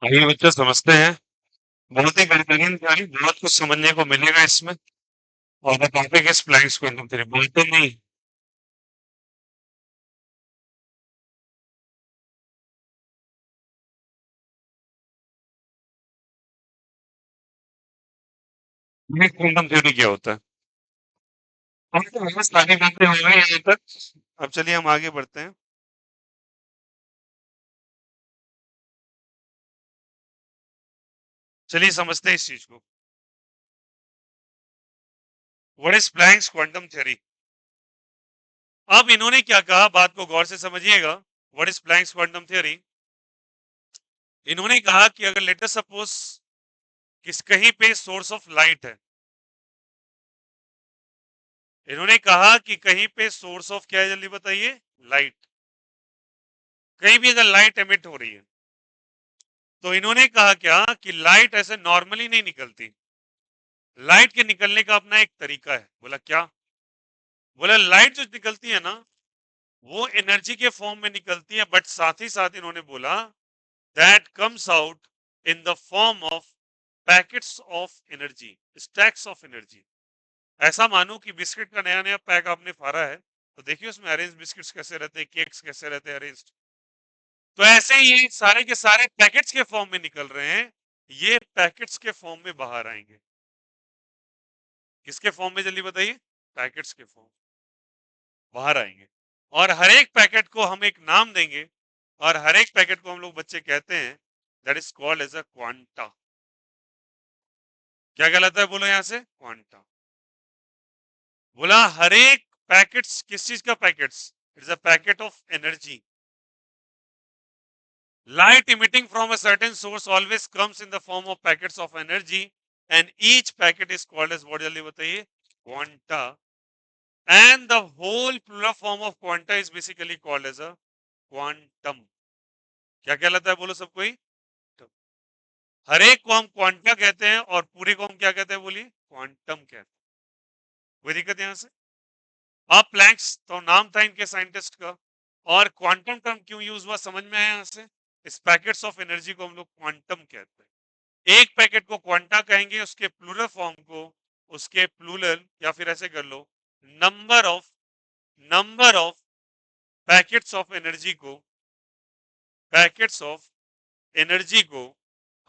आइए बच्चे समझते हैं। बहुत ही बेहतरीन था, बहुत कुछ समझने को मिलेगा इसमें। और the topic is Planck's quantum theory. बोलते नहीं। ये क्वांटम थ्योरी क्या होता है? हम तो बस आगे बढ़ते हो गए यहाँ तक। अब चलिए हम आगे बढ़ते हैं। चलिए समझते हैं इस चीज को। What is Planck's quantum theory? अब इन्होंने क्या कहा, बात को गौर से समझिएगा। What is Planck's quantum theory? इन्होंने कहा कि अगर लेट अस सपोज किस कहीं पे सोर्स ऑफ लाइट है। इन्होंने कहा कि कहीं पे सोर्स ऑफ क्या है, जल्दी बताइए। लाइट। कहीं भी अगर लाइट एमिट हो रही है तो इन्होंने कहा क्या कि लाइट ऐसे नॉर्मली नहीं निकलती। लाइट के निकलने का अपना एक तरीका है। बोला क्या? बोला लाइट जो निकलती है ना, वो एनर्जी के फॉर्म में निकलती है, बट साथ ही साथ इन्होंने बोला that comes out in the form of packets of energy, stacks of energy. ऐसा मानो कि बिस्किट का नया नया पैक आपने फाड़ा है, तो देखिए उसमें अरेंज बिस्किट्स कैसे रहते हैं, केक्स कैसे रहते हैं अरेंज। तो ऐसे ही ये सारे के सारे पैकेट्स के फॉर्म में निकल रहे हैं। ये पैकेट्स के फॉर्म में बाहर आएंगे। किसके फॉर्म में, जल्दी बताइए। पैकेट्स के फॉर्म बाहर आएंगे। और हर एक पैकेट को हम एक नाम देंगे। और हर एक पैकेट को हम लोग बच्चे कहते हैं that is called as a quanta. क्या कहलाता है, बोलो यहां से। क्वांटा। बोला हर एक पैकेट्स, किस चीज का packets? It's a packet of energy. Light emitting from a certain source always comes in the form of packets of energy, and each packet is called as what, जल्दी बताइए। Quanta. And the whole plural form of quanta is basically called as a quantum. क्या कहलाता है, बोलो सब कोई। हर एक को हम क्वांटा कहते हैं और पूरे को हम क्या कहते हैं, बोलिए। क्वांटम कहते हैं। कोई दिक्कत यहां से? अब प्लैंक्स तो नाम था इनके साइंटिस्ट का। और क्वांटम टर्म क्यों यूज हुआ, समझ में आया यहां से। इस पैकेट्स ऑफ एनर्जी को हम लोग क्वांटम कहते हैं। एक पैकेट को क्वांटा कहेंगे, उसके प्लूरल फॉर्म को, उसके प्लूरल या फिर ऐसे कर लो, number of packets of energy को, पैकेट्स ऑफ एनर्जी को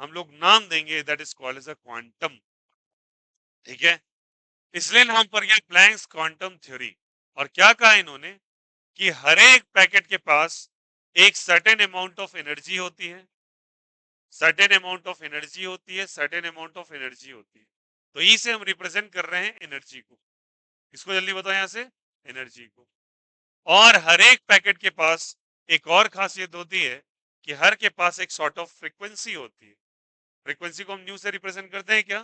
हम लोग नाम देंगे that is called as a quantum. ठीक है। इसलिए नाम पर गया प्लैंक्स क्वांटम थ्योरी। और क्या कहा इन्होंने कि हर एक पैकेट के पास एक सर्टेन अमाउंट ऑफ एनर्जी होती है, सर्टेन अमाउंट ऑफ एनर्जी होती है, सर्टेन अमाउंट ऑफ एनर्जी होती है। तो ई से हम रिप्रेजेंट कर रहे हैं एनर्जी को। इसको जल्दी बताओ यहां से। एनर्जी को। और हर एक पैकेट के पास एक और खासियत होती है कि हर के पास एक सॉर्ट ऑफ फ्रीक्वेंसी होती है। फ्रीक्वेंसी को हम न्यू से रिप्रेजेंट करते हैं क्या?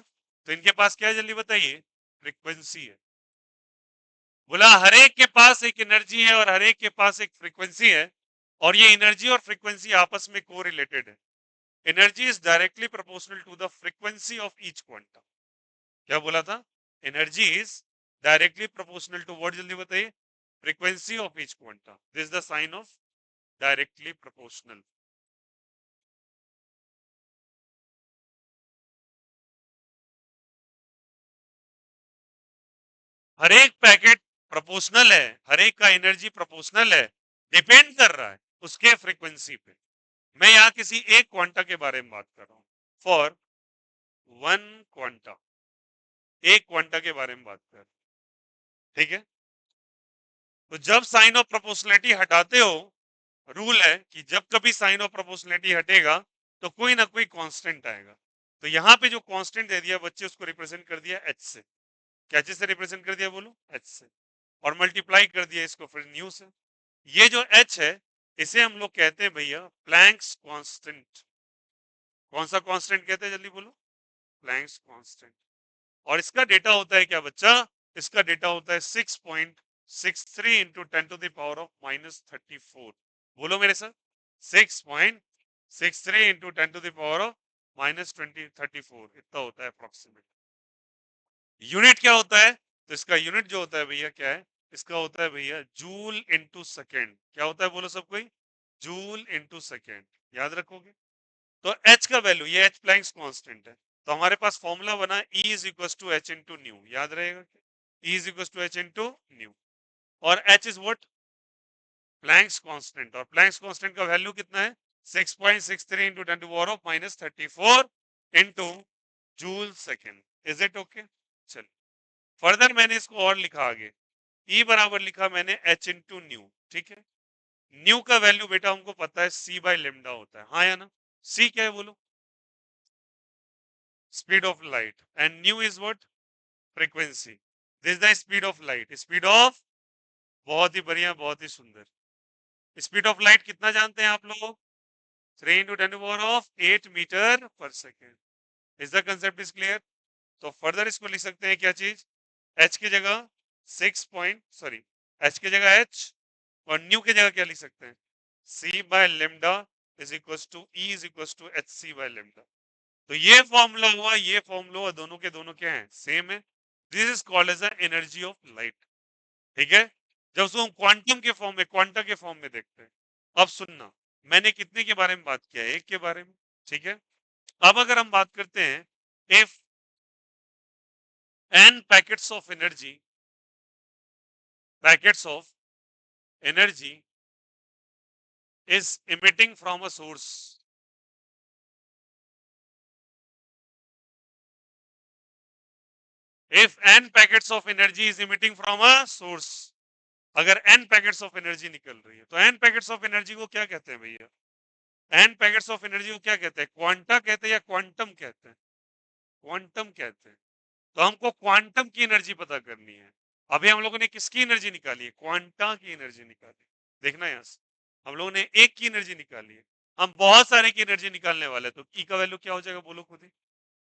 तो इनके पास क्या है, जल्दी बताइए। फ्रीक्वेंसी है। बोला हर एक के पास एक एनर्जी है और हर एक के पास एक फ्रीक्वेंसी है। और ये एनर्जी और फ्रीक्वेंसी आपस में को रिलेटेड है। Energy is directly proportional to the frequency of each quantum. क्या बोला था? Energy is directly proportional to what, जल्दी बताइए। Frequency of each quantum. This is the sign of directly proportional. हर एक पैकेट प्रोपोर्शनल है, हर एक का एनर्जी प्रोपोर्शनल है, डिपेंड कर रहा है उसके फ्रीक्वेंसी पे। मैं यहाँ किसी एक क्वांटा के बारे में बात कर रहा हूँ। फॉर वन क्वांटा, एक क्वांटा के बारे में बात कर रहा हूँ। ठीक है। तो जब साइन ऑफ प्रोपोर्शनलिटी हटाते हो, रूल है कि जब कभी साइन ऑफ प्रोपोर्शनलिटी हटेगा तो कोई ना कोई कांस्टेंट आएगा। तो यहाँ पे जो कांस्टेंट दे दिया बच्चे, उसको रिप्रेजेंट कर दिया एच से। क्या चीज से रिप्रेजेंट कर दिया, बोलो। एच से। और मल्टीप्लाई कर दिया इसको फिर न्यू से। ये जो एच है, इसे हम लोग कहते हैं भैया प्लैंक्स कांस्टेंट। कौन सा कांस्टेंट कहते हैं, जल्दी बोलो। Planks constant. और इसका डेटा होता है क्या बच्चा? इसका डेटा होता है 6.63 into 10 to the power of -34। बोलो मेरे साथ। 6.63 into 10 to the power of -20 34 इतना होता है अप्रोक्सीमेट। यूनिट क्या होता है? तो इसका यूनिट जो होता है भैया क्या है? इसका होता है भैया जूल इंटू सेकेंड। क्या होता है, बोलो सब कोई। Joule into second. याद रखोगे। तो एच का वैल्यू, ये एच प्लैंक्स कांस्टेंट है, तो हमारे पास फॉर्मूला बना E is equal to H into nu, याद रहेगा E is equal to H into nu, और H is what, Planck's constant, और प्लैंक्स कांस्टेंट का वैल्यू कितना है 6.63 into 10 to power of -34 into joule second. Is it okay? चल further मैंने इसको और लिखा आगे, E बराबर लिखा मैंने एच इंटू न्यू, ठीक है। न्यू का वैल्यू बेटा हमको पता है C बाय लेमडा होता है, हाँ या ना? C क्या है बोलो? Speed of light, and new is what, frequency. This the speed of light, speed of, बहुत ही बढ़िया, बहुत ही सुंदर। स्पीड ऑफ लाइट कितना जानते हैं आप लोग? 3 इंटू 10 पावर ऑफ 8 मीटर पर second. Is the concept is clear? तो फर्दर इसको लिख सकते हैं क्या चीज, एच की जगह 6 पॉइंट सॉरी एच की जगह एच, और न्यू की जगह क्या लिख सकते हैं, c by lambda is equal to E is equal to H C by lambda. तो ये फॉर्मूला हुआ, ये फॉर्मूला हुआ, दोनों के दोनों क्या है, सेम है। This is called as energy of light, ठीक है। जब उसको हम क्वांटम के फॉर्म में, क्वांटा के फॉर्म में देखते हैं। अब सुनना, मैंने कितने के बारे में बात किया है, एक के बारे में, ठीक है। अब अगर हम बात करते हैं, if n packets of energy, packets of energy is emitting from a source, if n packets of energy is emitting from a source, अगर n पैकेट्स ऑफ एनर्जी निकल रही है, तो n पैकेट्स ऑफ एनर्जी को क्या कहते हैं भैया, n पैकेट्स ऑफ एनर्जी को क्या कहते हैं, क्वांटा कहते हैं या क्वांटम कहते हैं, क्वांटम कहते हैं। तो हमको क्वांटम की एनर्जी पता करनी है। अभी हम लोगों ने किसकी एनर्जी निकाली है, क्वांटा की एनर्जी निकाली, देखना यहां से, हम लोगों ने एक की एनर्जी निकाली है, हम बहुत सारे की एनर्जी निकालने वाले हैं। तो ई का वैल्यू क्या हो जाएगा बोलो खुद ही,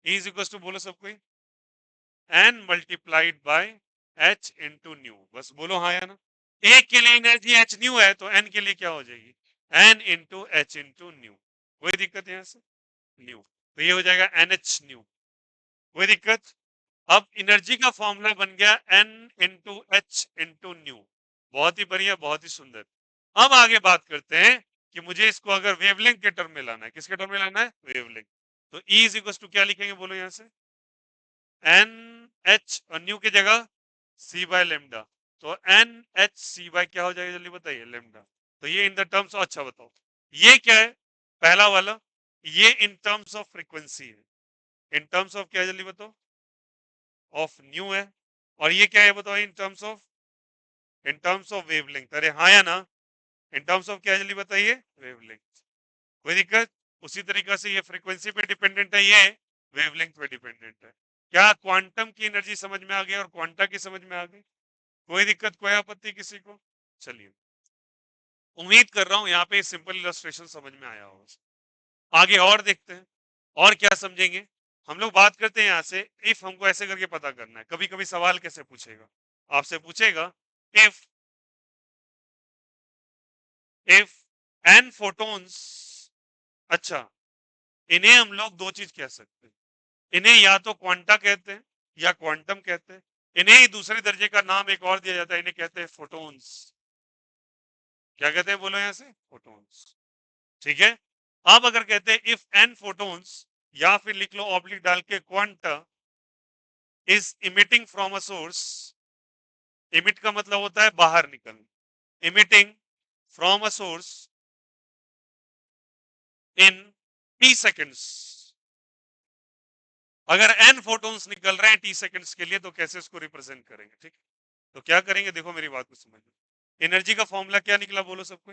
ई इज इक्वल टू, बोलो सब कोई, n multiplied by h into new, बस बोलो हाँ या ना। एक के लिए एनर्जी h न्यू है, तो n के लिए क्या हो जाएगी, n into h into new, कोई दिक्कत यहाँ से, न्यू, तो ये हो जाएगा NH न्यू, कोई दिक्कत। अब एनर्जी का फॉर्मूला बन गया n into H into new, बहुत ही बढ़िया, बहुत ही सुंदर। अब आगे बात करते हैं कि मुझे इसको अगर वेवलेंथ के टर्म में लाना है, किसके टर्म में लाना है, वेवलेंथ, तो E इज इक्वल टू क्या लिखेंगे बोलो यहाँ से, एन एच, और न्यू की जगह सी बाय लेमडा, तो एन एच सी बाय क्या हो जाएगा जल्दी बताइए, लेमडा। तो ये इन द टर्म्स, अच्छा बताओ ये क्या है, पहला वाला, ये इन टर्म्स ऑफ फ्रीक्वेंसी है, इन टर्म्स ऑफ क्या है जल्दी बताओ, ऑफ न्यू है, और ये क्या है बताओ, in terms of, in terms of wavelength, अरे हाँ या ना, इन टर्म्स ऑफ क्या है जल्दी बताइए, वेवलेंथ, कोई दिक्कत। उसी तरीके से ये फ्रीक्वेंसी पे डिपेंडेंट है, ये वेवलेंथ पे डिपेंडेंट है। क्या क्वांटम की एनर्जी समझ में आ गई और क्वांटा की समझ में आ गई, कोई दिक्कत, कोई आपत्ति किसी को? चलिए, उम्मीद कर रहा हूं यहाँ पे सिंपल इलस्ट्रेशन समझ में आया होगा। आगे और देखते हैं, और क्या समझेंगे। हम लोग बात करते हैं यहाँ से, इफ हमको ऐसे करके पता करना है, कभी कभी सवाल कैसे पूछेगा, आपसे पूछेगा इफ, इफ एन फोटोन्स, अच्छा, इन्हें हम लोग दो चीज कह सकते हैं, इन्हें या तो क्वांटा कहते हैं या क्वांटम कहते हैं, इन्हें ही दूसरे दर्जे का नाम एक और दिया जाता है, इन्हें कहते हैं फोटोन्स। क्या कहते हैं बोलो यहां से, फोटोन्स, ठीक है। अब अगर कहते हैं इफ एन फोटोन्स, या फिर लिख लो ऑब्लिक डाल के, quanta is emitting from a source, emit का मतलब होता है बाहर निकलना, emitting from a source in T seconds, अगर एन फोटोन्स निकल रहे हैं टी सेकेंड्स के लिए, तो कैसे इसको रिप्रेजेंट करेंगे, ठीक है। तो क्या करेंगे, देखो मेरी बात को समझो, एनर्जी का फॉर्मूला क्या निकला बोलो सबको,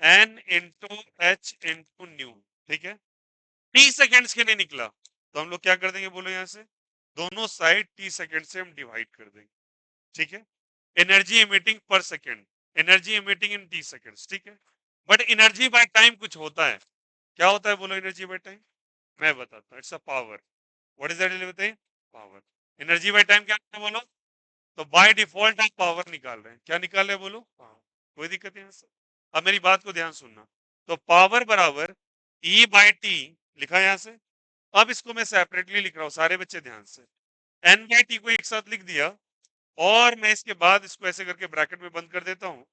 N into H into nu, ठीक है। टी सेकेंड्स के लिए निकला, तो हम लोग क्या कर देंगे बोलो यहाँ से, दोनों साइड टी सेकेंड से हम डिवाइड कर देंगे, ठीक है। एनर्जी इमिटिंग पर सेकेंड, एनर्जी इमिटिंग इन टी सेकेंड्स, ठीक है। बट एनर्जी बाय टाइम कुछ होता है, क्या होता है बोलो एनर्जी बाय टाइम, मैं बताता हूँ, it's a power, what is that बताइए, पावर। एनर्जी बाय टाइम क्या होता है बोलो, तो बाय डिफॉल्ट आप पावर निकाल रहे हैं, क्या निकाल रहे हैं बोलो, पावर, कोई दिक्कत नहीं है। अब मेरी बात को ध्यान सुनना, तो पावर बराबर ई बाय टी लिखा यहां से। अब इसको मैं सेपरेटली लिख रहा हूं, सारे बच्चे ध्यान से, एन बाय टी को एक साथ लिख दिया, और मैं इसके बाद इसको ऐसे करके ब्रैकेट में बंद कर देता हूं,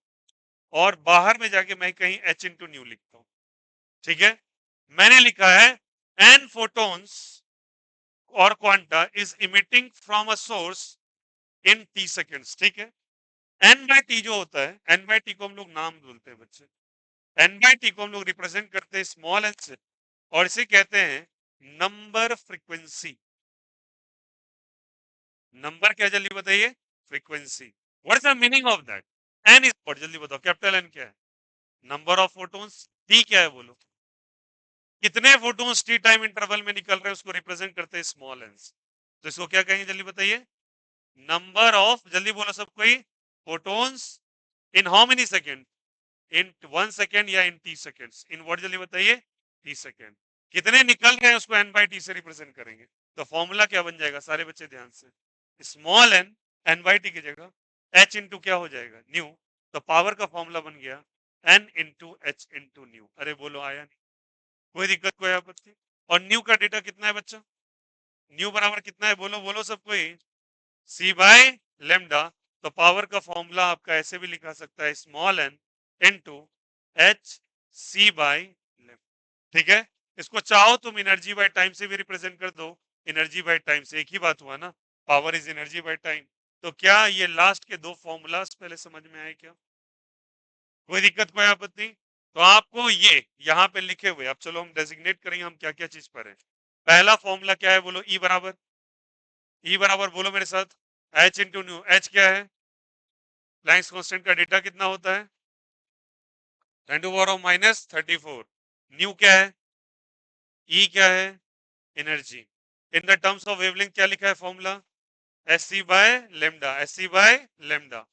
और बाहर में जाके मैं कहीं एच इंटू न्यू लिखता हूं, ठीक है। मैंने लिखा है n photons और quanta is emitting from a source in t seconds, ठीक है। n बाई टी जो होता है, n बाई टी को हम लोग नाम बोलते हैं बच्चे, n बाई टी को हम लोग रिप्रेजेंट करते हैं स्मॉल n से, और इसे कहते हैं नंबर फ्रीक्वेंसी। नंबर क्या जल्दी बताइए? Frequency. What is the meaning of that? n is what, जल्दी बताओ, कैपिटल n क्या है? Number of photons. t क्या है बोलो? कितने फोटोन्स टी टाइम इंटरवल में निकल रहे हैं उसको रिप्रेजेंट करते हैं स्मॉल n से। तो इसको क्या कहेंगे जल्दी बताइए? नंबर ऑफ, जल्दी बोलो सब कोई, photons in how many second, in 1 second या इन टी सेकेंड्स, इन व्हाट जल्दी बताइए? T second. कितने निकल रहे हैं उसको n बाई टी से रिप्रेजेंट करेंगे। तो फॉर्मूला क्या बन जाएगा सारे बच्चे ध्यान से? Small n, n by T की जगह h इंटू क्या हो जाएगा? न्यू। तो पावर का फॉर्मूला बन गया n into H into new. अरे बोलो आया नहीं? कोई दिक्कत, कोई आपत्ति? और न्यू का डेटा कितना है बच्चा? न्यू बराबर कितना है? बोलो बोलो सब कोई। C by lambda. तो पावर का फॉर्मूला आपका ऐसे भी लिखा सकता है small n into H C by lambda, ठीक है। इसको चाहो तुम एनर्जी बाय टाइम से भी रिप्रेजेंट कर दो। एनर्जी बाय टाइम से एक ही बात हुआ ना, power is energy by time. तो क्या ये लास्ट के दो फॉर्मूलाज पहले समझ में आए क्या? कोई दिक्कत, कोई आपत्ति? तो आपको ये यहाँ पे लिखे हुए, अब चलो हम डेजिग्नेट करेंगे हम क्या क्या चीज पर है। पहला फॉर्मूला क्या है बोलो? ई बराबर, ई बराबर बोलो मेरे साथ, एच इंटू न्यू। एच क्या है? प्लैंक्स कांस्टेंट का डेटा कितना होता है? 10⁻⁻34। न्यू क्या है? ई क्या है? Energy. In the terms of wavelength क्या लिखा है formula? S C by lambda, S C by lambda.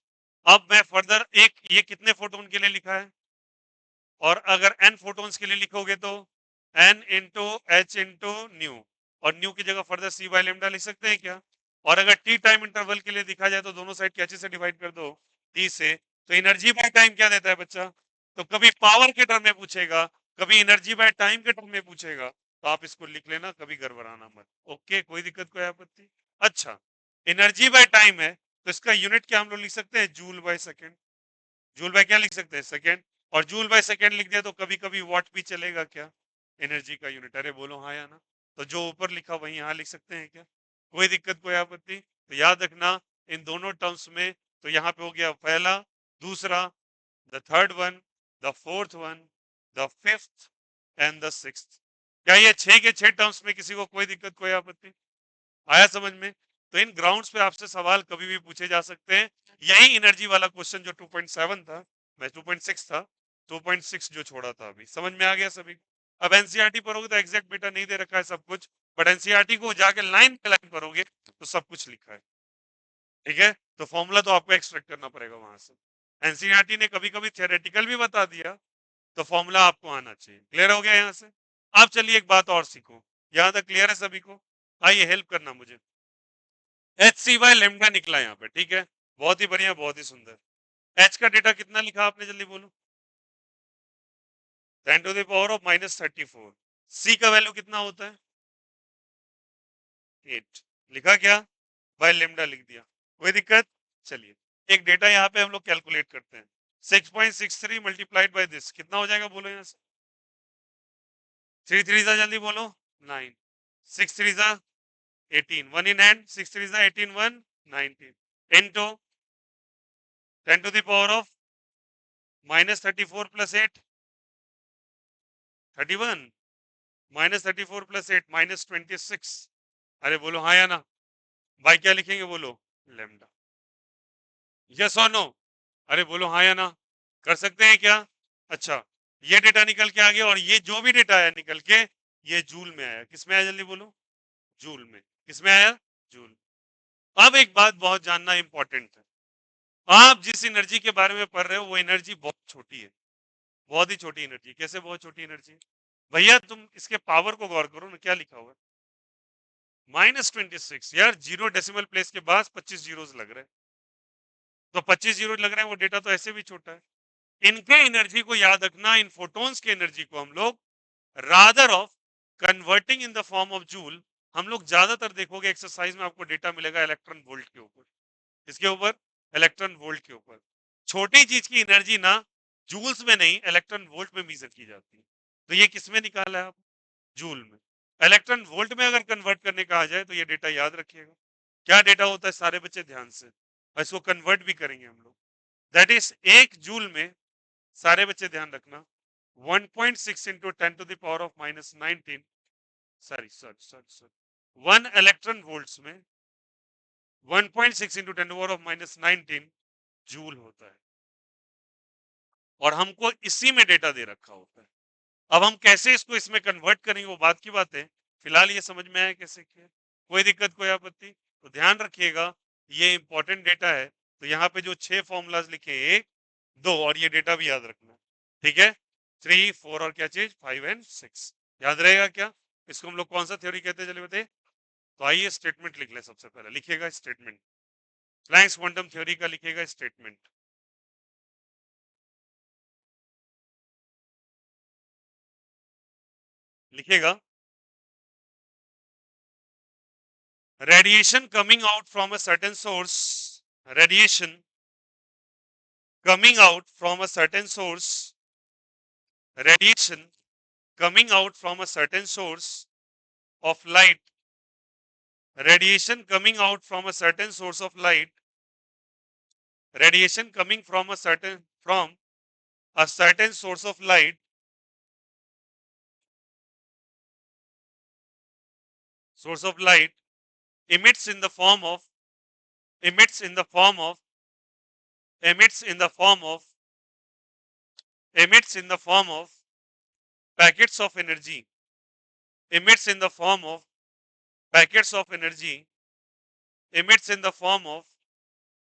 अब मैं फर्दर एक, ये कितने फोटोन के लिए लिखा है? और अगर n फोटोन्स के लिए लिखोगे तो n into H into nu, और न्यू की जगह फर्दर सी बाय लेमडा लिख सकते हैं क्या? और अगर टी टाइम इंटरवल के लिए दिखा जाए तो दोनों साइड कैचे से डिवाइड कर दो? टी से। तो एनर्जी बाय टाइम क्या देता है बच्चा? तो कभी पावर के टर्म में पूछेगा, कभी एनर्जी बाय टाइम के टर्म में पूछेगा, तो आप इसको लिख लेना, कभी गड़बड़ाना मत। ओके, कोई दिक्कत, कोई आपत्ति? अच्छा, एनर्जी बाय टाइम है तो इसका यूनिट क्या हम लोग लिख सकते हैं? Joule by second. Joule by क्या लिख सकते हैं? सेकेंड। और जूल बाय सेकेंड लिख दिया तो कभी कभी वॉट भी चलेगा क्या? एनर्जी का यूनिट। अरे बोलो हाँ या ना? तो जो ऊपर लिखा वही यहाँ लिख सकते हैं क्या? कोई दिक्कत, कोई आपत्ति? तो याद रखना इन दोनों टर्म्स में, तो यहाँ पे हो गया पहला, दूसरा, the third one, the fourth one, the fifth and the sixth. क्या ये छह के छह टर्म्स में किसी को कोई दिक्कत, कोई आपत्ति? आया समझ में? तो इन ग्राउंड्स पे आपसे सवाल कभी भी पूछे जा सकते हैं। यही एनर्जी वाला क्वेश्चन जो 2.7 था, मैं 2.6 था, 2.6 जो छोड़ा था अभी, समझ में आ गया सभी? अब एनसीईआरटी पढ़ोगे तो एग्जैक्ट बेटा नहीं दे रखा है सब कुछ, बट एनसीईआरटी को जाके लाइन पे लाइन पढ़ोगे तो सब कुछ लिखा है, ठीक है। तो फॉर्मूला तो आपको एक्सट्रैक्ट करना पड़ेगा वहां से। एनसीईआरटी ने कभी कभी थियोरेटिकल भी बता दिया, तो फॉर्मूला आपको आना चाहिए। क्लियर हो गया यहाँ से? आप चलिए एक बात और सीखो। यहाँ तक क्लियर है सभी को? आइए हेल्प करना मुझे। एच सी बाय लेमडा निकला यहाँ पे, ठीक है। बहुत ही बढ़िया, बहुत ही सुंदर। एच का डेटा कितना लिखा आपने जल्दी बोलो? 10⁻⁻34। सी का वैल्यू कितना होता है? 8। लिखा क्या? बाय लेमडा लिख दिया। कोई दिक्कत? चलिए एक डेटा यहाँ पे हम लोग कैलकुलेट करते हैं। 6.63 मल्टीप्लाइड बाय दिस कितना हो जाएगा बोलो यहाँ से? 3 3 जल्दी बोलो। 9। 6 3 18, 1 in hand, 6 3 18, 1 19 into 10 to the power of -34 plus 8 31, -34 plus 8 -26। अरे बोलो हाँ या ना? भाई क्या लिखेंगे बोलो? लेमडा। यस और नो? अरे बोलो हाँ या ना? कर सकते हैं क्या? अच्छा, ये डेटा निकल के आ गया, और ये जो भी डेटा आया निकल के, ये जूल में आया। किस में आया जल्दी बोलो? जूल में। किस में आया? जूल। अब एक बात बहुत जानना इंपॉर्टेंट है, आप जिस एनर्जी के बारे में पढ़ रहे हो वो एनर्जी बहुत छोटी है, बहुत ही छोटी एनर्जी। कैसे बहुत छोटी एनर्जी? भैया तुम इसके पावर को गौर करो ना, क्या लिखा हुआ है? -26। यार जीरो डेसिमल प्लेस के बाद 25 जीरोस लग रहे हैं, तो 25 जीरो लग रहे हैं, वो डेटा तो ऐसे भी छोटा है। इनके एनर्जी को याद रखना, इन फोटोन्स की एनर्जी को हम लोग rather of converting in the form of joule, हम लोग ज्यादातर देखोगे एक्सरसाइज में आपको डेटा मिलेगा इलेक्ट्रॉन वोल्ट के ऊपर। इसके ऊपर, इलेक्ट्रॉन वोल्ट के ऊपर। छोटी चीज की एनर्जी ना जूल्स में नहीं, इलेक्ट्रॉन वोल्ट में मेजर की जाती है। तो ये किसमें निकाला है आप? जूल में। इलेक्ट्रॉन वोल्ट में अगर कन्वर्ट करने कहा जाए तो ये डेटा याद रखिएगा। क्या डेटा होता है सारे बच्चे ध्यान से, और इसको कन्वर्ट भी करेंगे हम लोग। दैट इज 1 जूल में, सारे बच्चे ध्यान रखना, 1.6 into 10 to the power of -19, sorry sorry sorry sorry 1 electron volts में 1.6 into 10 to the power of -19 joule होता है, और हमको इसी में डेटा दे रखा होता है। अब हम कैसे इसको इसमें कन्वर्ट करेंगे वो बात की बात है, फिलहाल ये समझ में आया कैसे किया, कोई दिक्कत कोई आपत्ति? तो ध्यान रखिएगा, ये इंपॉर्टेंट डेटा है, तो यहाँ पे जो 6 फॉर्मूलाज लिखे, 1 2, और ये डेटा भी याद रखना, ठीक है? 3 4 और क्या चीज 5 एंड 6 याद रहेगा क्या? इसको हम लोग कौन सा थ्योरी कहते हैं चलिए बताइए। तो आइए स्टेटमेंट लिख लें, सबसे पहले लिखिएगा स्टेटमेंट, प्लैंक्स क्वांटम थ्योरी का लिखिएगा स्टेटमेंट, लिखिएगा radiation coming out from a certain source, radiation coming out from a certain source, radiation coming out from a certain source of light, radiation coming out from a certain source of light, radiation coming from a certain source of light, source of light emits in the form of emits in the form of emits in the form of emits in the form of packets of energy, emits in the form of packets of energy, emits in the form of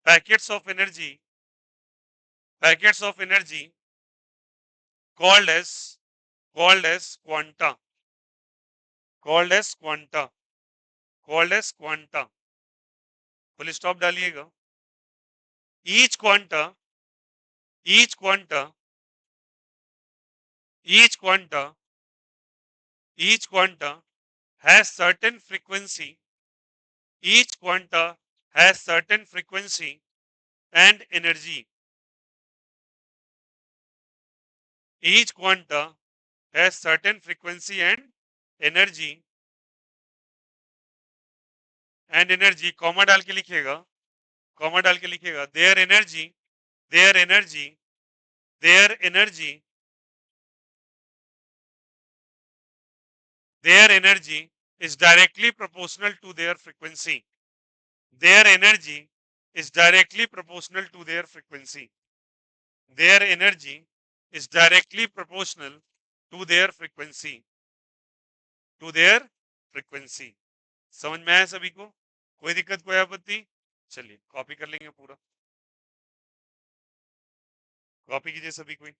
packets of energy, packets of energy called as called as quanta, called as quanta, called as quanta, full stop डालिएगा। each quanta each quanta each quanta each quanta has certain frequency, each quanta has certain frequency and energy, each quanta has certain frequency and energy, comma डाल के लिखिएगा, comma डाल के लिखिएगा, their energy their energy their energy is directly proportional to their frequency, their energy is directly proportional to their frequency, their energy is directly proportional to their frequency, to their frequency। समझ में आया सभी को? कोई दिक्कत कोई आपत्ति? चलिए कॉपी कर लेंगे पूरा, कॉपी कीजिए सभी कोई।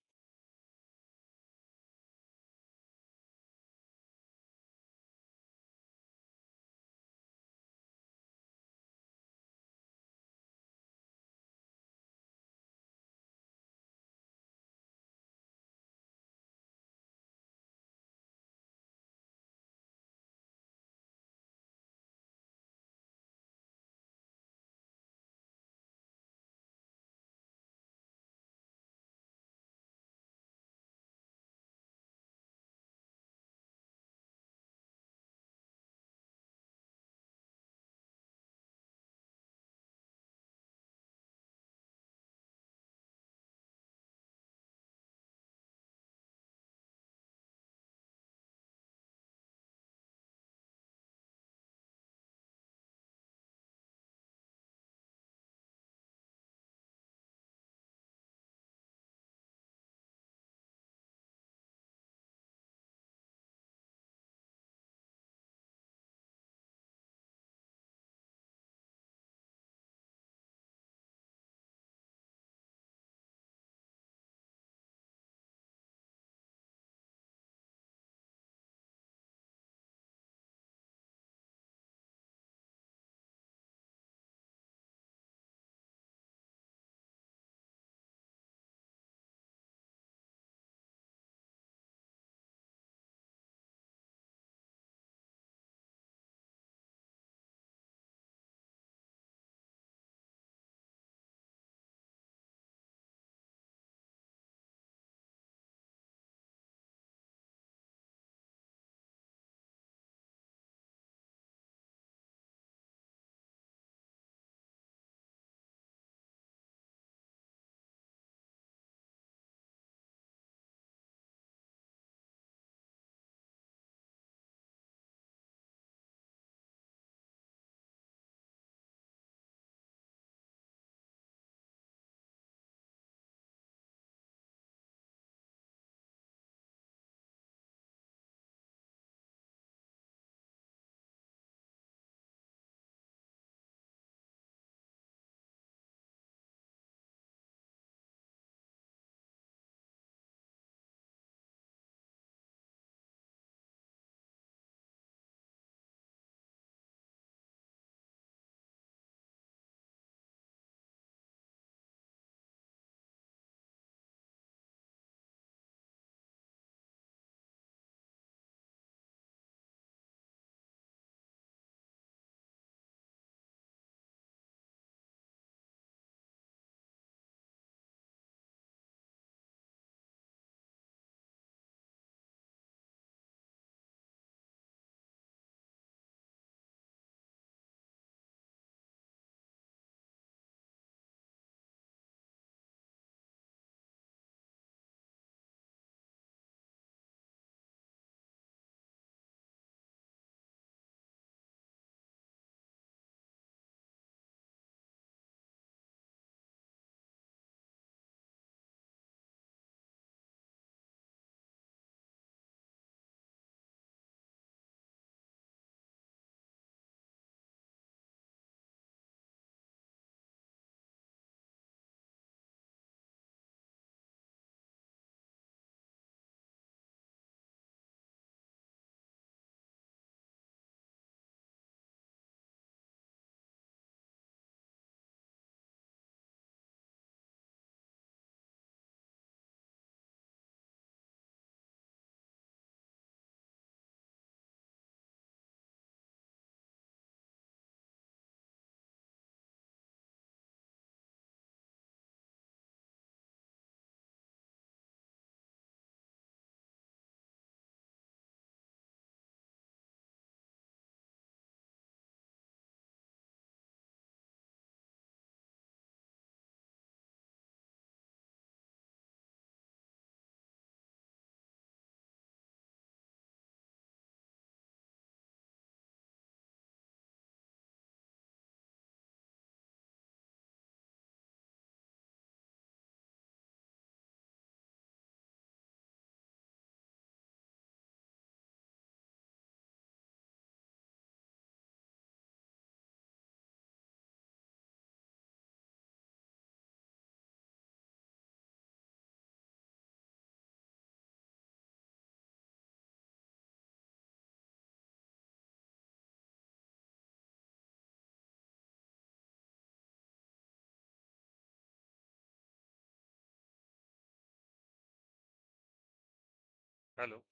हेलो।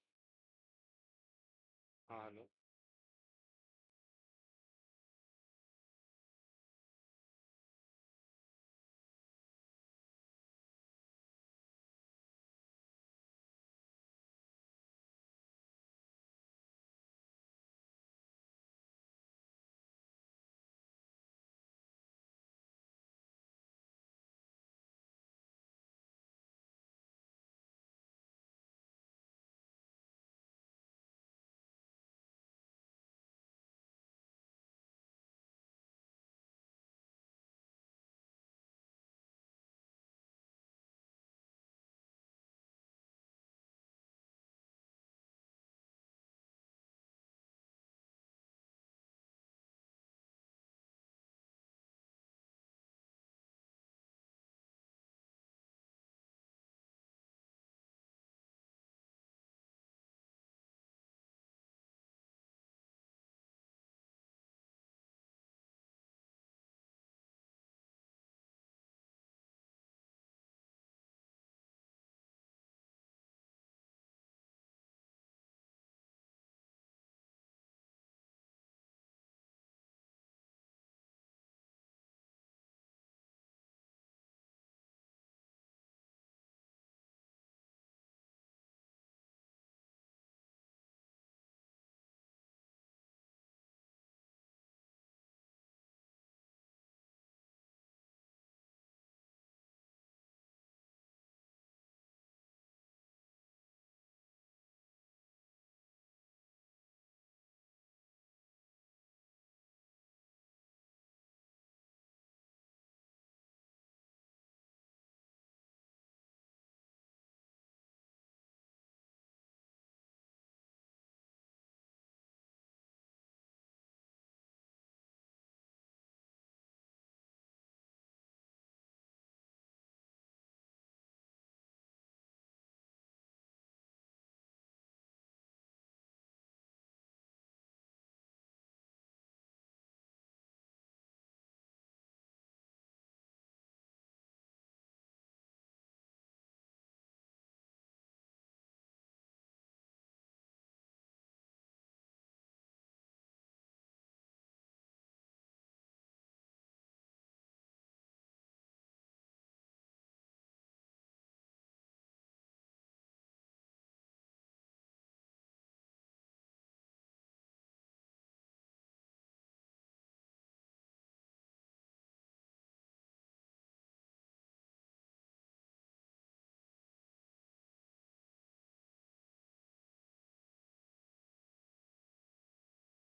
हाँ हेलो।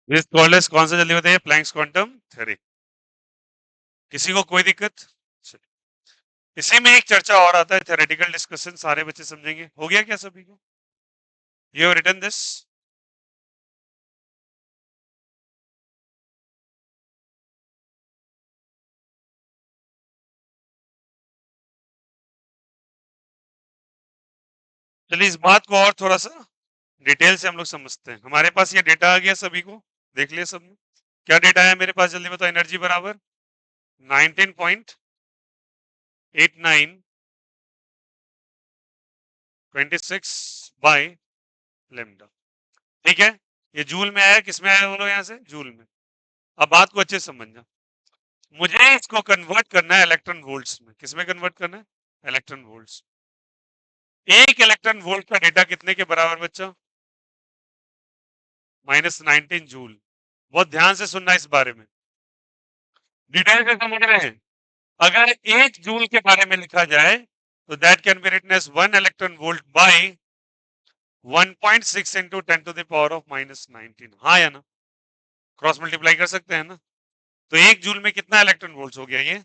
दिस कॉल्ड एज कौन सा जल्दी बताइए? Planck's quantum theory. किसी को कोई दिक्कत? इसी में एक चर्चा और आता है, थ्योरेटिकल डिस्कशन, सारे बच्चे समझेंगे। हो गया क्या सभी को? You have written this? चलिए इस बात को और थोड़ा सा डिटेल से हम लोग समझते हैं। हमारे पास ये डेटा आ गया, सभी को देख लिया सबने? क्या डेटा है मेरे पास, जल्दी बताओ। एनर्जी बराबर 19.8926 बाय लेमडा। ठीक है, ये जूल में आया, किस में आया बोलो यहाँ से? जूल में। अब बात को अच्छे से समझना, मुझे इसको कन्वर्ट करना है इलेक्ट्रॉन वोल्ट्स में। किस में कन्वर्ट करना है? Electron volts. एक इलेक्ट्रॉन वोल्ट का डेटा कितने के बराबर बच्चा? -19 जूल। बहुत ध्यान से सुनना इस बारे में, डिटेल से समझ रहे हैं। अगर 1 जूल के बारे में लिखा जाए तो that can be written as 1 electron volt by 1.6 into 10 to the power of -19। हाँ या ना? क्रॉस मल्टीप्लाई कर सकते हैं ना? तो 1 जूल में कितना इलेक्ट्रॉन वोल्ट हो गया ये?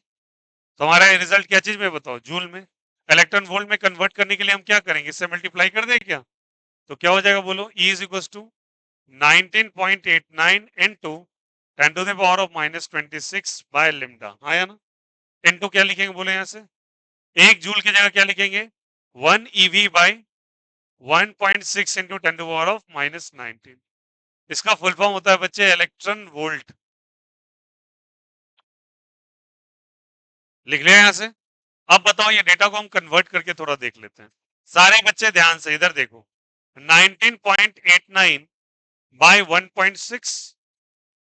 तो हमारा रिजल्ट क्या चीज में बताओ? जूल में। इलेक्ट्रॉन वोल्ट में कन्वर्ट करने के लिए हम क्या करेंगे? इससे मल्टीप्लाई कर दें क्या? तो क्या हो जाएगा बोलो? E is equal to 19.89 into 10 to the power of -26 by lambda. हाँ या ना? इंटू क्या लिखेंगे बोले यहाँ से? 1 जूल की जगह क्या लिखेंगे? 1 EV by 1.6 into 10 to the power of -19। इसका फुल फॉर्म होता है बच्चे इलेक्ट्रॉन वोल्ट। लिख लिया यहाँ से? अब बताओ, ये डेटा को हम कन्वर्ट करके थोड़ा देख लेते हैं। सारे बच्चे ध्यान से इधर देखो, 19.89 by 1.6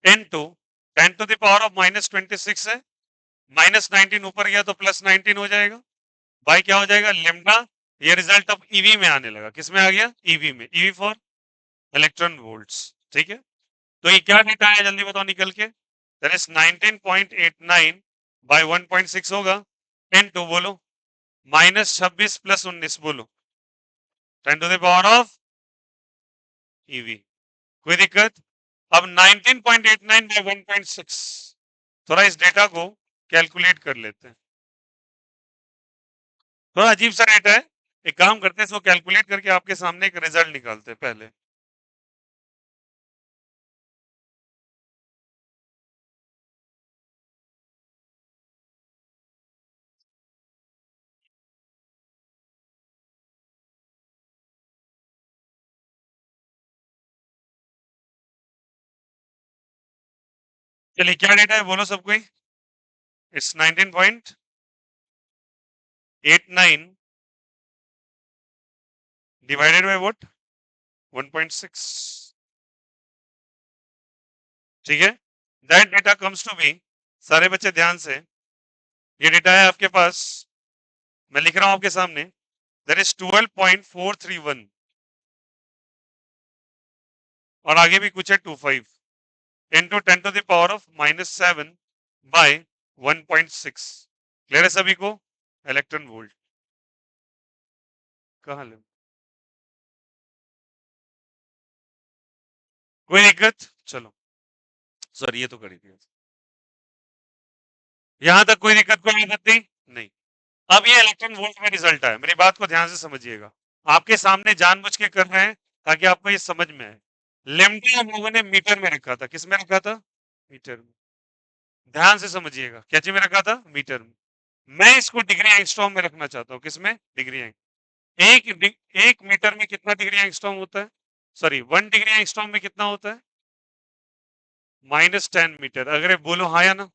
into 10 to the power of -26 है, -19 ऊपर गया तो +19 हो जाएगा, बाई क्या हो जाएगा लेमडा। ये रिजल्ट अब ईवी में आने लगा, किस में आ गया ईवी में, ईवी फॉर इलेक्ट्रॉन वोल्ट्स। ठीक है, तो ये क्या डेटा है जल्दी बताओ निकल के, दैट इज 19.89 बाय 1.6 होगा, इनटू बोलो -26 + 19 बोलो 10 to the power of EV. कोई दिक्कत? अब 19.89 बाय 1.6, थोड़ा इस डेटा को कैलकुलेट कर लेते हैं। थोड़ा अजीब सा डेटा है, एक काम करते हैं इसको कैलकुलेट करके आपके सामने एक रिजल्ट निकालते हैं पहले। चलिए क्या डेटा है बोलो सब कोई। It's 19.89 divided by what 1.6। ठीक है, that data comes to be, सारे बच्चे ध्यान से, ये डेटा है आपके पास, मैं लिख रहा हूं आपके सामने, दैट इज 12.431 और आगे भी कुछ है 25 into 10 to the power of -7 by 1.6। Clear है सभी को? इलेक्ट्रॉन वोल्ट कहाँ ले, कोई दिक्कत? चलो सॉरी ये तो करी थी, यहां तक कोई दिक्कत कोई दिक्कत नहीं, नहीं। अब ये इलेक्ट्रॉन वोल्ट में रिजल्ट आया, मेरी बात को ध्यान से समझिएगा, आपके सामने जानबूझ के कर रहे हैं ताकि आपको ये समझ में आए। लेमडा हम लोगों ने मीटर में रखा था, किस में रखा था मीटर में, ध्यान से समझिएगा, कैसे में रखा था मीटर में। मैं इसको डिग्री एंगस्ट्रॉम में रखना चाहता हूँ, किसमें डिग्री एंग, एक मीटर में कितना डिग्री एंगस्ट्रॉम होता है, सॉरी 1 डिग्री एंगस्ट्रॉम में कितना होता है -10 मीटर। अगर बोलो हाँ या ना,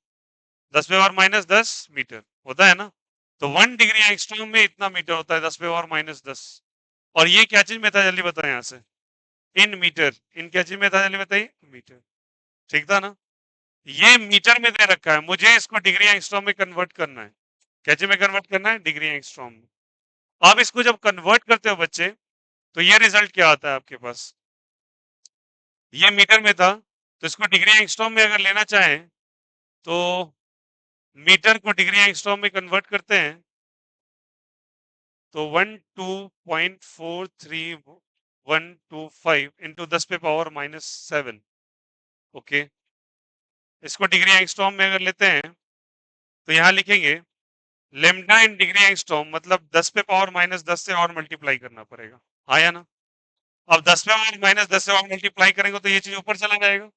10⁻−10 मीटर होता है ना, तो 1 डिग्री एंगस्ट्रॉम में इतना मीटर होता है 10⁻−10। और ये क्या चीज में था जल्दी बताओ यहाँ से, इन मीटर, इन क्या चीज में था जल्दी बताइए मीटर, ठीक था ना। ये मीटर में दे रखा है, मुझे इसको डिग्री एंगस्ट्रॉम में कन्वर्ट करना है, कैसे में कन्वर्ट करना है डिग्री एंगस्ट्रॉम में। अब इसको जब कन्वर्ट करते हो बच्चे, तो ये रिजल्ट क्या आता है आपके पास, ये मीटर में था, तो इसको डिग्री एंगस्ट्रॉम में अगर लेना चाहें तो मीटर को डिग्री एंगस्ट्रॉम में कन्वर्ट करते हैं तो 12.43125 इंटू 10 पे पावर -7। ओके, इसको डिग्री एंगस्ट्रॉम में अगर लेते हैं तो यहाँ लिखेंगे लेमडा इन डिग्री एंगस्ट्रॉम, मतलब 10 पे पावर -10 से और मल्टीप्लाई करना पड़ेगा, हाँ या ना। अब 10 पे पावर -10 से और मल्टीप्लाई करेंगे तो ये चीज ऊपर चला जाएगा,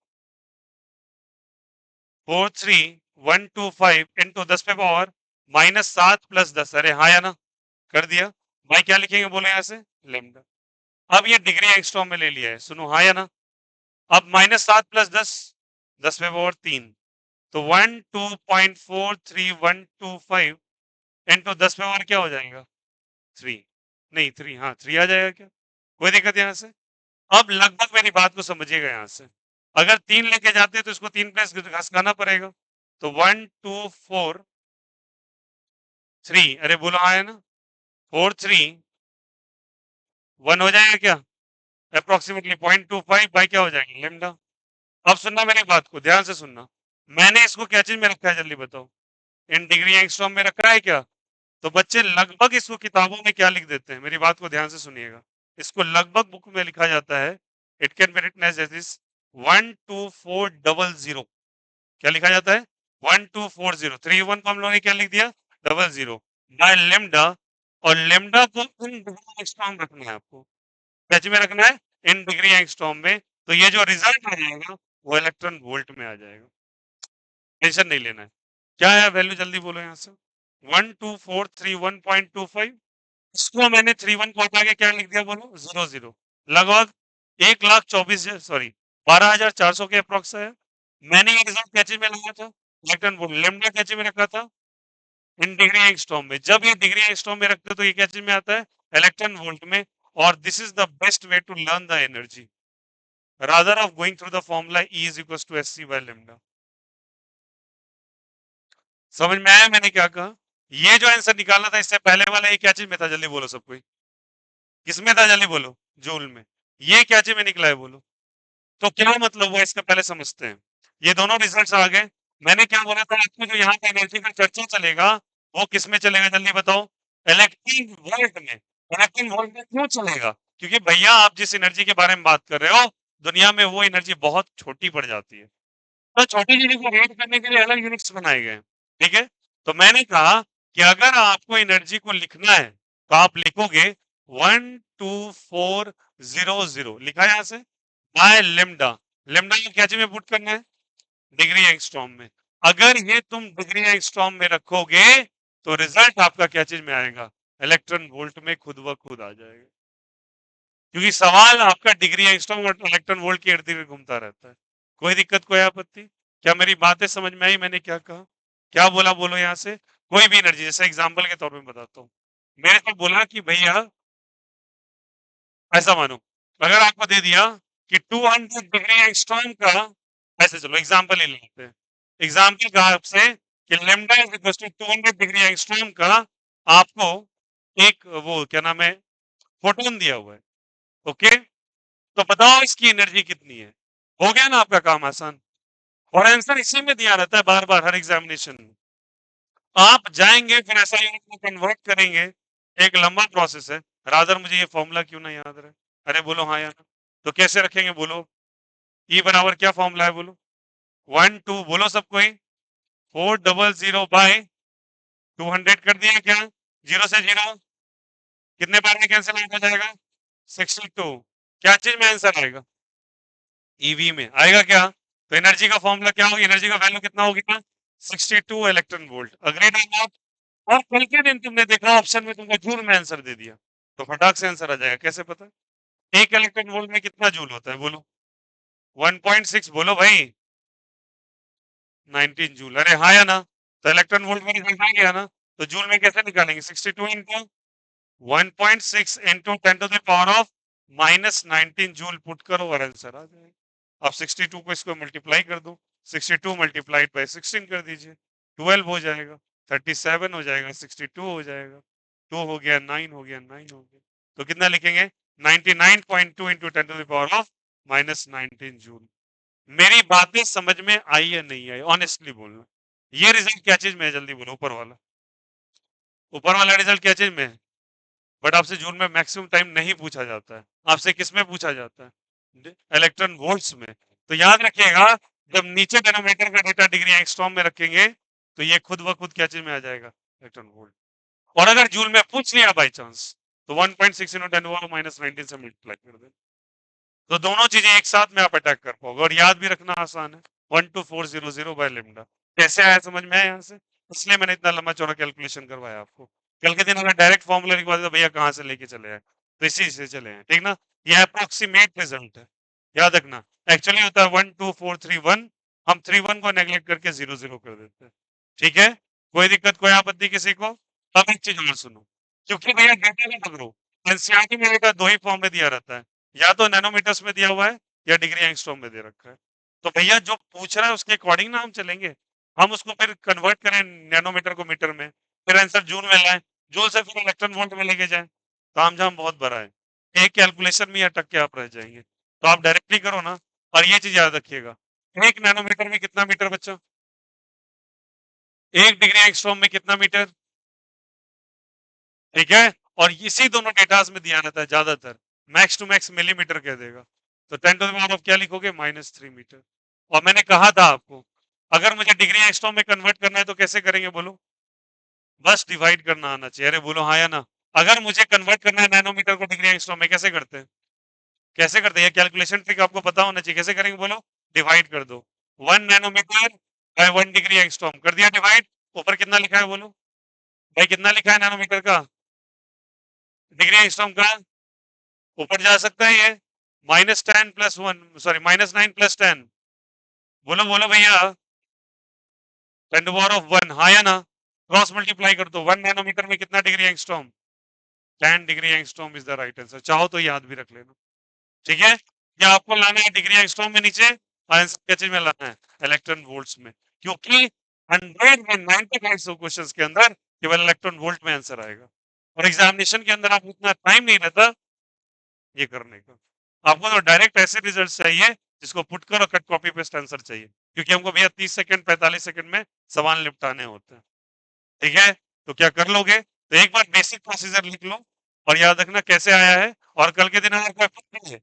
43125 इंटू 10 पे पावर -7 + 10, अरे हाँ या ना, कर दिया। भाई क्या लिखेंगे बोले यहाँ से लेमडा। अब ये डिग्री एंगस्ट्रॉम में ले लिया है, सुनो हाँ या ना। अब -7 + 10, 10 पे पावर 3, तो 12.43125 इंटू 10 पे पावर क्या हो जाएगा 3, नहीं 3, हाँ 3 आ जाएगा क्या, कोई दिक्कत यहाँ से। अब लगभग मेरी बात को समझिएगा यहाँ से, अगर 3 लेके जाते हैं तो इसको 3 प्लस घसकाना पड़ेगा, तो 1243, अरे बोलो हाँ है ना, 431 हो जाएगा क्या, अप्रोक्सीमेटली 0.25 बाई क्या हो जाएंगे लेमडा। अब सुनना मेरी बात को ध्यान से सुनना, मैंने इसको क्या चीज में रखा है जल्दी बताओ, इन डिग्री एंगस्ट्रॉम में रखा है क्या। तो बच्चे लगभग इसको किताबों में क्या लिख देते हैं, मेरी बात को ध्यान से सुनिएगा, इसको लगभग बुक में लिखा जाता है, it can be written as this 12400, क्या लिखा जाता है 1240, 31 को हम लोगों ने क्या लिख दिया 00 बाय लेमडा, और लेमडा को इन डिग्री एंगस्ट्रॉम रखना है आपको, कैच में रखना है इन डिग्री एंगस्ट्रॉम में, तो ये जो रिजल्ट आ जाएगा वो इलेक्ट्रॉन वोल्ट में आ जाएगा, टेंशन नहीं लेना है। क्या है वैल्यू जल्दी बोलो यहाँ से, 12431.25, इसको मैंने 31 को हटा के क्या लिख दिया बोलो 00, लगभग 1,24,000 सॉरी 12,400 के अप्रोक्स है। मैंने ये रिजल्ट कैचे में लगाया था इलेक्ट्रॉन वोल्ट, लेमडा कैचे में रखा था इन डिग्री एंगस्ट्रॉम में, जब ये डिग्री एंगस्ट्रॉम में रखते तो ये कैचे में आता है इलेक्ट्रॉन वोल्ट में, और this is the best way to learn the energy rather of going through the formula E is equals to SC by lambda. समझ में आया मैंने क्या कहा? ये जो आंसर निकाला था इससे पहले वाला ये क्या चीज में था, जल्दी बोलो सब कोई, किसमें था जल्दी बोलो? जूल में। ये क्या चीज में निकला है बोलो? तो क्या मतलब हुआ इसका पहले समझते हैं। ये दोनों रिजल्ट्स आ गए। मैंने क्या बोला था आपको, जो यहाँ पे एनर्जी का चर्चा चलेगा वो किस में चलेगा जल्दी बताओ? इलेक्ट्रॉन वोल्ट में। इलेक्ट्रॉन वोल्ट में क्यों चलेगा? क्योंकि भैया आप जिस एनर्जी के बारे में बात कर रहे हो दुनिया में वो एनर्जी बहुत छोटी पड़ जाती है, तो छोटी चीजों को रेट करने के लिए अलग यूनिट्स बनाए गए हैं। ठीक है, तो मैंने कहा कि अगर आपको एनर्जी को लिखना है तो आप लिखोगे 12400 लिखा है यहाँ से बाय लेमडा। लेमडा को क्या चीज में पुट करना है? डिग्री एंगस्ट्रॉम में। अगर ये तुम डिग्री एंगस्ट्रॉम में रखोगे तो रिजल्ट आपका क्या चीज में आएगा? इलेक्ट्रॉन वोल्ट में खुद ब खुद आ जाएगा, क्योंकि सवाल आपका डिग्री एंगस्ट्रॉम और इलेक्ट्रॉन वोल्ट के इर्द गिर्द घूमता रहता है। कोई दिक्कत, कोई आपत्ति? क्या मेरी बातें समझ में आई? मैंने क्या कहा, क्या बोला बोलो यहाँ से? कोई भी एनर्जी, जैसे एग्जांपल के तौर पे बताता हूँ, मैंने तो बोला कि भैया ऐसा मानो, अगर आपको दे दिया कि 200 डिग्री एंगस्ट्रॉम का, ऐसे चलो एग्जांपल ही लेते हैं, एग्जांपल का आपसे कि lambda is equal to 200 degree angstrom का आपको एक वो क्या नाम है फोटोन दिया हुआ है। ओके, तो बताओ इसकी एनर्जी कितनी है? हो गया ना आपका काम आसान। और आंसर इसी में दिया रहता है बार बार हर एग्जामिनेशन में। आप जाएंगे फिर ऐसा यूनिट में कन्वर्ट करेंगे, एक लंबा प्रोसेस है। रादर मुझे ये फॉर्मूला क्यों ना याद रहे? अरे बोलो हाँ या ना, तो कैसे रखेंगे बोलो? ई बराबर क्या फॉर्मूला है बोलो? 1 2 बोलो सब कोई, 400 बाय 200 कर दिया क्या? जीरो से जीरो कितने बार में कैंसिल आउट हो जाएगा? 62। क्या चीज में आंसर आएगा? ईवी में आएगा क्या? तो एनर्जी का फॉर्मूला क्या होगा? एनर्जी का वैल्यू कितना होगा? 62 इलेक्ट्रॉन वोल्ट। अग्रीड और नॉट? और कल के दिन तुमने देखा ऑप्शन में तुमको जूल में आंसर दे दिया, तो फटाक से आंसर आ जाएगा। कैसे पता? एक इलेक्ट्रॉन वोल्ट में कितना जूल होता है बोलो? 1.6 बोलो भाई। 19 जूल। अरे हाँ या ना? तो इलेक्ट्रॉन वोल्ट में रिजल्ट आ गया ना? तो जूल में कैसे निकालेंगे? 62 into 1.6 into 10 to the power of -19 joule put करो और आंसर आ जाएगा। अब 62 को इसको मल्टीप्लाई कर दो, 62 मल्टीप्लाइड बाय 16 कर दीजिए, 12 हो जाएगा, 37 हो जाएगा, 62 हो जाएगा, 2 हो गया, 9 हो गया, 9 हो गया। तो कितना लिखेंगे? 99.2 into 10 to the power of -19 joule. मेरी बातें समझ में आई या नहीं आई? ऑनेस्टली बोलना। ये रिजल्ट क्या चीज में है जल्दी बोलो? ऊपर वाला, ऊपर वाला रिजल्ट क्या चीज में है? बट आपसे जून में मैक्सिमम टाइम नहीं पूछा जाता है, आपसे किस में पूछा जाता है? इलेक्ट्रॉन वोल्ट्स में। तो याद रखिएगा, जब नीचे डेनोमिनेटर का डेटा डिग्री एंगस्ट्रॉम में रखेंगे तो ये खुद ब खुद क्या चीज में आ जाएगा? Electron volt. और अगर जूल में पूछ लिया बाई चांस तो 1.6 इंटू 10 -19 से मल्टीप्लाई कर दे, तो दोनों चीजें एक साथ में आप अटैक कर पाओगे। और याद भी रखना आसान है, 12400 बाय लेमडा। कैसे आया समझ में आया यहाँ से? इसलिए मैंने इतना लंबा चौड़ा कैलकुलेशन करवाया आपको। कल के दिन अगर डायरेक्ट फॉर्मूला लिखवा देता भैया कहाँ से लेके चले आए, तो इसी से चले हैं, ठीक ना? ये अप्रोक्सीमेट रिजल्ट है, याद रखना। एक्चुअली होता है 12431, हम 31 को नेग्लेक्ट करके 00 कर देते हैं। ठीक है, कोई दिक्कत, कोई आपत्ति किसी को? अब एक चीज और सुनो, क्योंकि भैया डेटा का पकड़ो, एनसीईआरटी में डेटा दो ही फॉर्म में दिया रहता है, या तो नैनोमीटर्स में दिया हुआ है या डिग्री एंगस्ट्रॉम में दे रखा है। तो भैया जो पूछ रहा है उसके अकॉर्डिंग ना हम चलेंगे। हम उसको फिर कन्वर्ट करें नैनोमीटर को मीटर में, फिर आंसर जूल में लाए, जूल से फिर इलेक्ट्रॉन वोल्ट में लेके जाए, तामझाम बहुत बड़ा है। एक कैलकुलेशन में अटक के आप रह जाएंगे, तो आप डायरेक्टली करो ना। और ये चीज याद रखिएगा, एक नैनोमीटर में कितना मीटर बच्चा? एक डिग्री एंगस्ट्रॉम में कितना मीटर? ठीक है, और इसी दोनों डेटास में दिया रहता है ज्यादातर, मैक्स टू मैक्स मिलीमीटर कह देगा। तो 10 टू द पावर ऑफ क्या लिखोगे? -3 मीटर। और मैंने कहा था आपको, अगर मुझे डिग्री एंगस्ट्रॉम में कन्वर्ट करना है तो कैसे करेंगे बोलो? बस डिवाइड करना आना चाहिए। अरे बोलो हाँ या ना? अगर मुझे कन्वर्ट करना है नैनोमीटर को डिग्री एंगस्ट्रॉम में, कैसे करते हैं? कैसे करते हैं? ये कैलकुलेशन ट्रिक आपको पता होना चाहिए। कैसे करेंगे बोलो? डिवाइड कर दो, 1 नैनोमीटर बाय 1 डिग्री एंगस्ट्रॉम कर दिया डिवाइड। ऊपर कितना लिखा है बोलो भाई? कितना लिखा है नैनोमीटर का, डिग्री एंगस्ट्रॉम का? ऊपर जा सकता है ये, -10 + 1, सॉरी -9 + 10। बोलो बोलो भैया, 10 टू पावर ऑफ 1, हाँ या ना? क्रॉस मल्टीप्लाई कर दो, 1 नैनोमीटर में कितना degree angstrom? 10 degree angstrom is the right answer. चाहो तो याद भी रख लेना, ठीक है। या आपको लाना है डिग्री एंगस्ट्रॉम में नीचे, आंसर क्या चीज में लाना है, इलेक्ट्रॉन वोल्ट्स में, क्योंकि 195 क्वेश्चन के अंदर केवल इलेक्ट्रॉन वोल्ट में आंसर आएगा, और एग्जामिनेशन के अंदर आप इतना टाइम नहीं रहता ये करने का। आपको तो डायरेक्ट ऐसे रिजल्ट चाहिए जिसको पुट कर और कट कॉपी पेस्ट आंसर चाहिए, क्योंकि हमको भैया 30 सेकंड 45 सेकंड में सवाल निपटाने होते हैं, ठीक है। तो क्या कर लोगे, तो एक बार बेसिक प्रोसीजर लिख लो और याद रखना कैसे आया है, और कल के दिन अगर कोई पूछे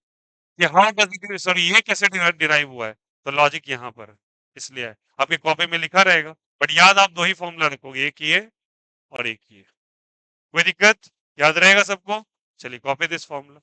कि हाउ डज इट, सॉरी ये कैसे डिराइव हुआ है, तो लॉजिक यहाँ पर है, इसलिए है। आपकी कॉपी में लिखा रहेगा, बट याद आप दो ही फॉर्मूला रखोगे, एक ये और एक ये। कोई दिक्कत, याद रहेगा सबको। चलिए कॉपी दिस फॉर्मूला।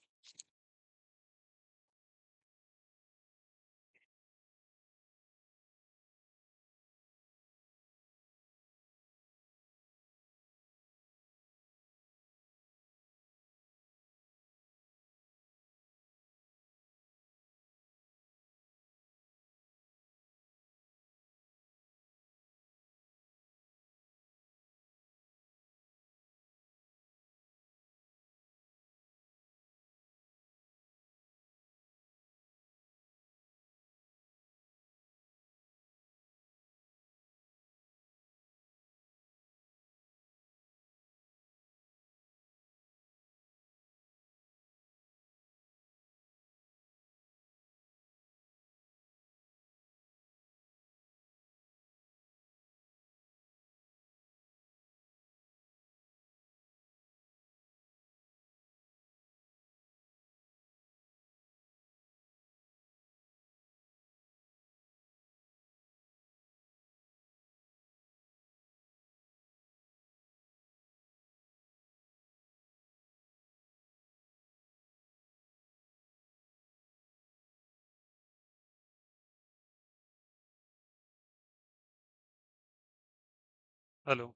हेलो,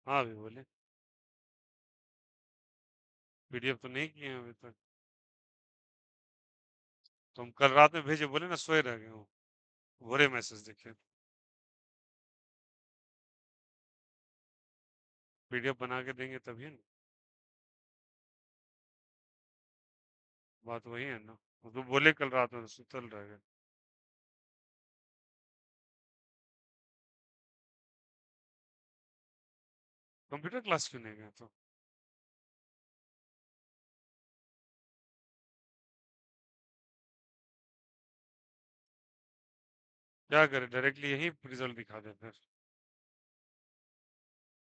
हाँ अभी बोले। पीडीएफ तो नहीं किए हैं अभी तक। तो हम कल रात में भेजे, बोले ना सोए रह गए हो, भोरे मैसेज देखे। पीडीएफ बना के देंगे तभी ना, बात वही है ना। वो तो बोले कल रात में तो सुतल रह गए। कंप्यूटर क्लास क्यों नहीं गए तो, क्या करें, डायरेक्टली यही रिजल्ट दिखा दें फिर,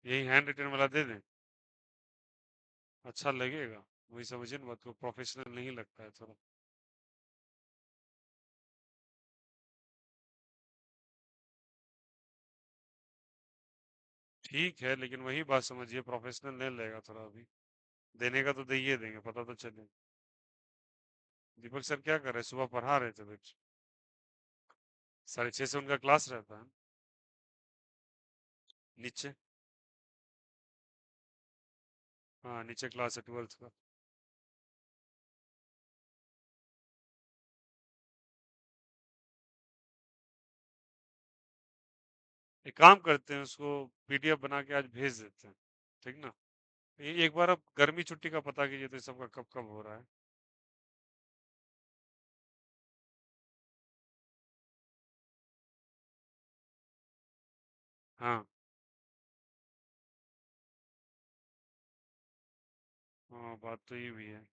यही हैंड रिटन वाला दे दें, अच्छा लगेगा। वही समझिए ना बात को, प्रोफेशनल नहीं लगता है थोड़ा। ठीक है, लेकिन वही बात समझिए, प्रोफेशनल नहीं लगेगा थोड़ा अभी। देने का तो दे ही देंगे, पता तो चले। दीपक सर क्या कर रहे हैं, सुबह पढ़ा रहे थे बच्चे। 6:30 से उनका क्लास रहता है नीचे। हाँ नीचे क्लास है 12th का। एक काम करते हैं, उसको पीडीएफ बना के आज भेज देते हैं, ठीक ना। एक बार अब गर्मी छुट्टी का पता कीजिए तो सबका कब कब हो रहा है। हाँ हाँ, बात तो ये भी है।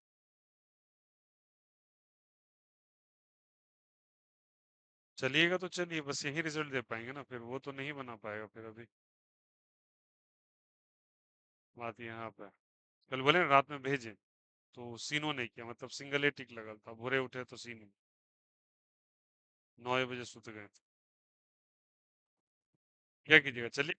चलिएगा तो चलिए, बस यही रिजल्ट दे पाएंगे ना, फिर वो तो नहीं बना पाएगा फिर अभी। बात यहाँ पे है। कल बोले ना रात में भेजे, तो सीनो नहीं किया, मतलब सिंगल ए टिक लगा था, भोरे उठे तो सीनो। 9 बजे सुत गए थे। क्या कीजिएगा, चलिए।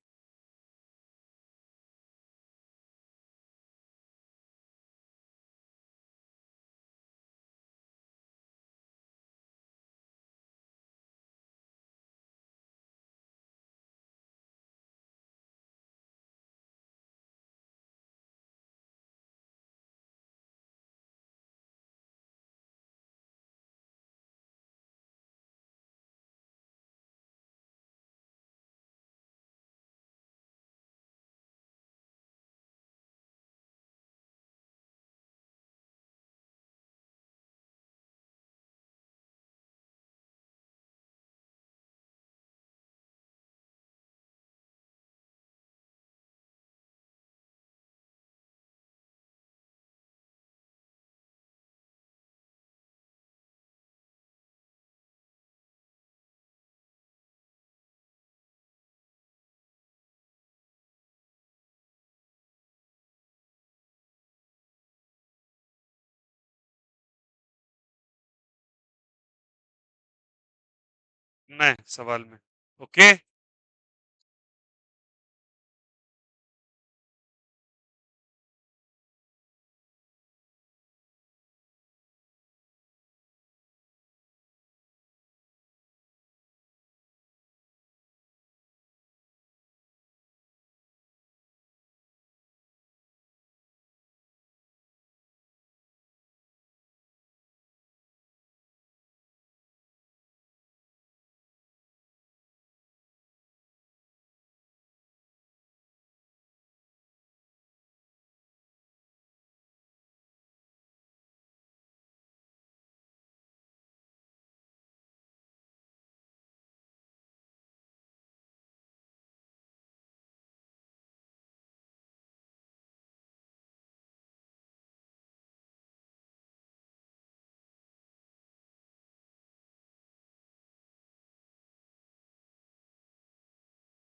करना है सवाल में। Okay,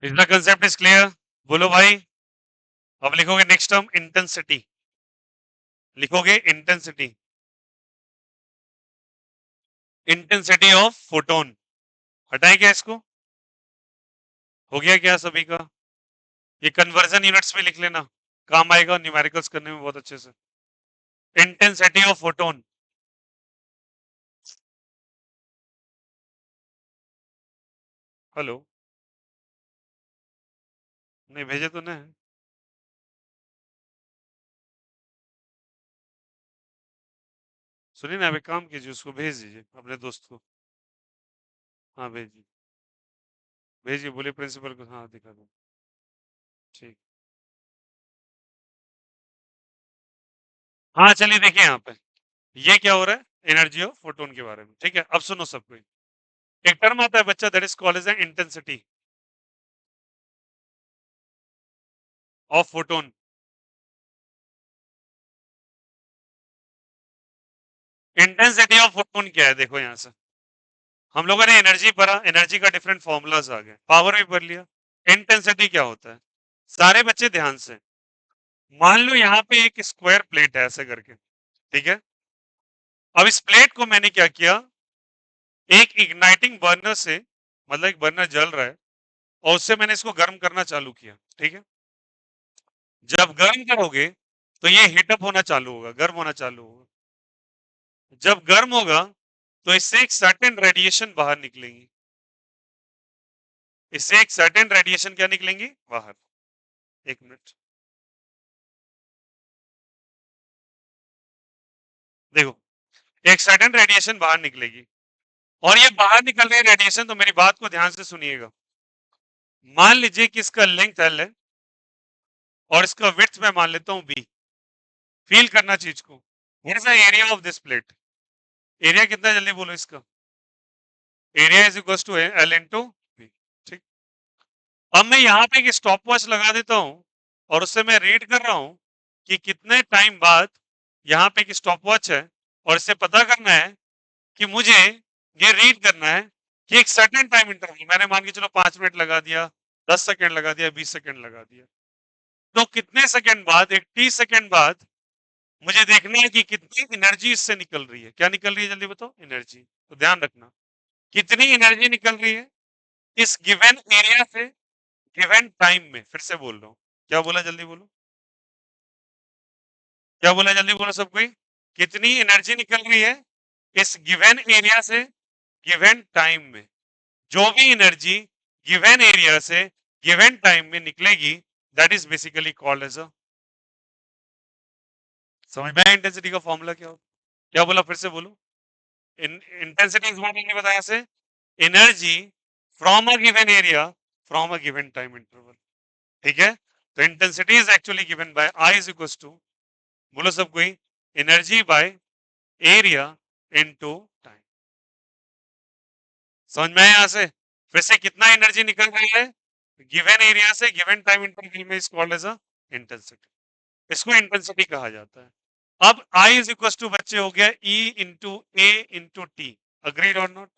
is the concept is clear? बोलो भाई। अब लिखोगे नेक्स्ट टर्म इंटेंसिटी, लिखोगे इंटेंसिटी, इंटेंसिटी ऑफ फोटोन। हटाए क्या इसको? हो गया क्या सभी का? ये कन्वर्जन यूनिट्स में लिख लेना, काम आएगा न्यूमेरिकल्स करने में बहुत अच्छे से। Intensity of photon. हेलो, नहीं भेजे तो नहीं? सुनिए ना, अभी काम कीजिए, उसको भेज दीजिए अपने दोस्त को। हाँ भेजिए, भेजिए, बोलिए प्रिंसिपल को, हाँ दिखा दो। ठीक, हाँ चलिए देखिए यहाँ पे ये क्या हो रहा है, एनर्जी ऑफ फोटोन के बारे में। ठीक है, अब सुनो सब कोई। एक टर्म आता है बच्चा, that is called as intensity of photon. Intensity of photon क्या है, देखो यहाँ से हम लोगों ने एनर्जी पढ़ा, एनर्जी का डिफरेंट फॉर्मूलाज आ गए, पावर भी पढ़ लिया। इंटेंसिटी क्या होता है, सारे बच्चे ध्यान से। मान लो यहाँ पे एक स्क्वायर प्लेट है ऐसे करके, ठीक है। अब इस प्लेट को मैंने क्या किया, एक इग्नाइटिंग बर्नर से, मतलब एक बर्नर जल रहा है और उससे मैंने इसको गर्म करना चालू किया, ठीक है। जब गर्म करोगे तो ये हीटअप होना चालू होगा, गर्म होना चालू होगा। जब गर्म होगा तो इससे एक सर्टेन रेडिएशन बाहर निकलेंगी, इससे एक सर्टेन रेडिएशन क्या निकलेंगी बाहर। एक मिनट, देखो, एक सर्टेन रेडिएशन बाहर निकलेगी और ये बाहर निकल रही रेडिएशन, तो मेरी बात को ध्यान से सुनिएगा। मान लीजिए कि इसका लेंथ एल है और इसका विड्थ मैं मान लेता हूं बी। फील करना चीज को, what is the area of this plate. Area कितना, जल्दी बोलो इसका। Area is equal to L into B. ठीक, अब मैं यहाँ पे एक स्टॉप वॉच लगा देता हूँ और उससे मैं रीड कर रहा हूँ कि कितने टाइम बाद, यहाँ पे एक स्टॉप वॉच है और इससे पता करना है कि मुझे ये रीड करना है कि एक सर्टेन टाइम इंटरवल, मैंने मान के चलो 5 मिनट लगा दिया, 10 सेकेंड लगा दिया, 20 सेकेंड लगा दिया, तो कितने सेकेंड बाद, एक 30 सेकेंड बाद मुझे देखना है कि कितनी एनर्जी इससे निकल रही है। क्या निकल रही है, जल्दी बताओ, एनर्जी। तो ध्यान रखना, कितनी एनर्जी निकल रही है इस गिवन एरिया से गिवन टाइम में। फिर से बोल रहा हूँ, क्या बोला, जल्दी बोलो, क्या बोला, जल्दी बोलो सब कोई। कितनी एनर्जी निकल रही है इस गिवन एरिया से गिवन टाइम में। जो भी एनर्जी गिवन एरिया से गिवन टाइम में निकलेगी, that is basically called as a, समझ में आया इंटेंसिटी का फॉर्मूला क्या हो? क्या बोला, फिर से बोलो। इंटेंसिटी इज व्हाट मैंने बताया से, energy from a given area from a given time interval. ठीक है, तो intensity is actually given by I is equal to, बोलो सब कोई, energy by area into time. समझ में आया यहाँ से? फिर से कितना एनर्जी निकल रही है गिवन एरिया से गिवन टाइम इंटरवल में, is called as a intensity. इसको इंटेंसिटी कहा जाता है। अब I इज इक्वल टू बच्चे हो गया E इंटू ए इंटू टी। अग्रीड और नॉट?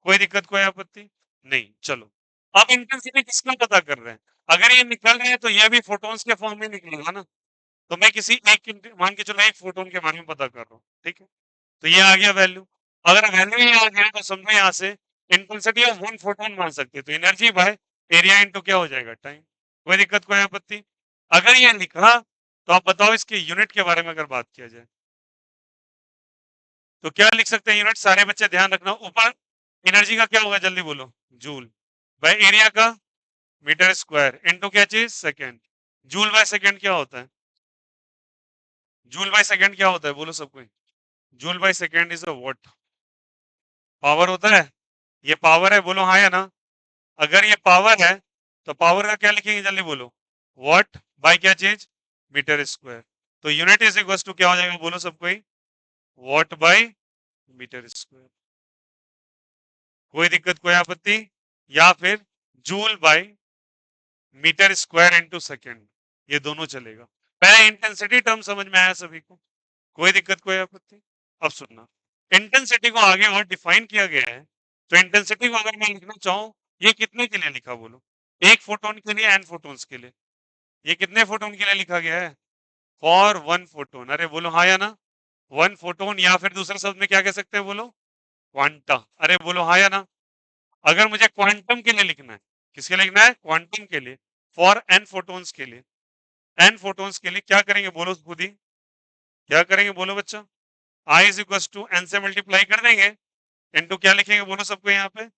कोई दिक्कत, कोई आपत्ति नहीं? चलो, अब इंटेंसिटी किसका पता कर रहे हैं? अगर ये निकल रहे हैं तो ये भी फोटोन्स के फॉर्म में निकलेगा ना। तो मैं किसी एक, मान के चलो एक फोटोन के बारे में पता कर रहा हूँ, ठीक है। तो ये आ गया वैल्यू। अगर वैल्यू ये आ गया तो समझो यहाँ से इंटेंसिटी ऑफ वन फोटोन मान सकते हैं, तो एनर्जी बाय एरिया इनटू क्या हो जाएगा, टाइम। कोई दिक्कत, कोई आपत्ति? अगर ये लिखा तो आप बताओ इसके यूनिट के बारे में अगर बात किया जाए तो क्या लिख सकते हैं यूनिट, सारे बच्चे ध्यान रखना। ऊपर एनर्जी का क्या होगा जल्दी बोलो, जूल। बाय एरिया का मीटर स्क्वायर इनटू क्या चीज, सेकेंड। जूल बाय सेकेंड क्या होता है, जूल बाय सेकेंड क्या होता है बोलो सब कोई। Joule by second is a what, power होता है। ये पावर है, बोलो हाँ या ना। अगर ये पावर है तो पावर का क्या लिखेंगे जल्दी बोलो, व्हाट बाय क्या चीज, मीटर स्क्वायर। तो यूनिट इज इक्वल टू क्या हो जाएगा बोलो सब कोई, व्हाट बाय मीटर स्क्वायर। कोई दिक्कत, कोई आपत्ति? या फिर joule by metre square into second, ये दोनों चलेगा। पहले इंटेंसिटी टर्म समझ में आया सभी को, कोई दिक्कत, कोई आपत्ति? अब सुनना, इंटेंसिटी को आगे और डिफाइन किया गया है। तो इंटेंसिटी को अगर मैं लिखना चाहूं, ये कितने के लिए लिखा बोलो, एक फोटोन के लिए, एन फोटोन्स के लिए। ये कितने फोटोन के लिए लिखा गया है, फॉर वन फोटोन। अरे बोलो हाँ या ना, वन फोटोन, या फिर दूसरे शब्द में क्या कह सकते हैं बोलो, क्वांटा। अरे बोलो हाँ या ना। अगर मुझे क्वांटम के लिए लिखना है, किसके लिए लिखना है, क्वांटम के लिए, फॉर एन फोटोन्स के लिए, एन फोटोन्स के लिए क्या करेंगे बोलो खुद ही, क्या करेंगे बोलो बच्चा, आई इज इक्वल टू एन से मल्टीप्लाई कर देंगे, इनटू क्या लिखेंगे बोलो सबको यहाँ पे,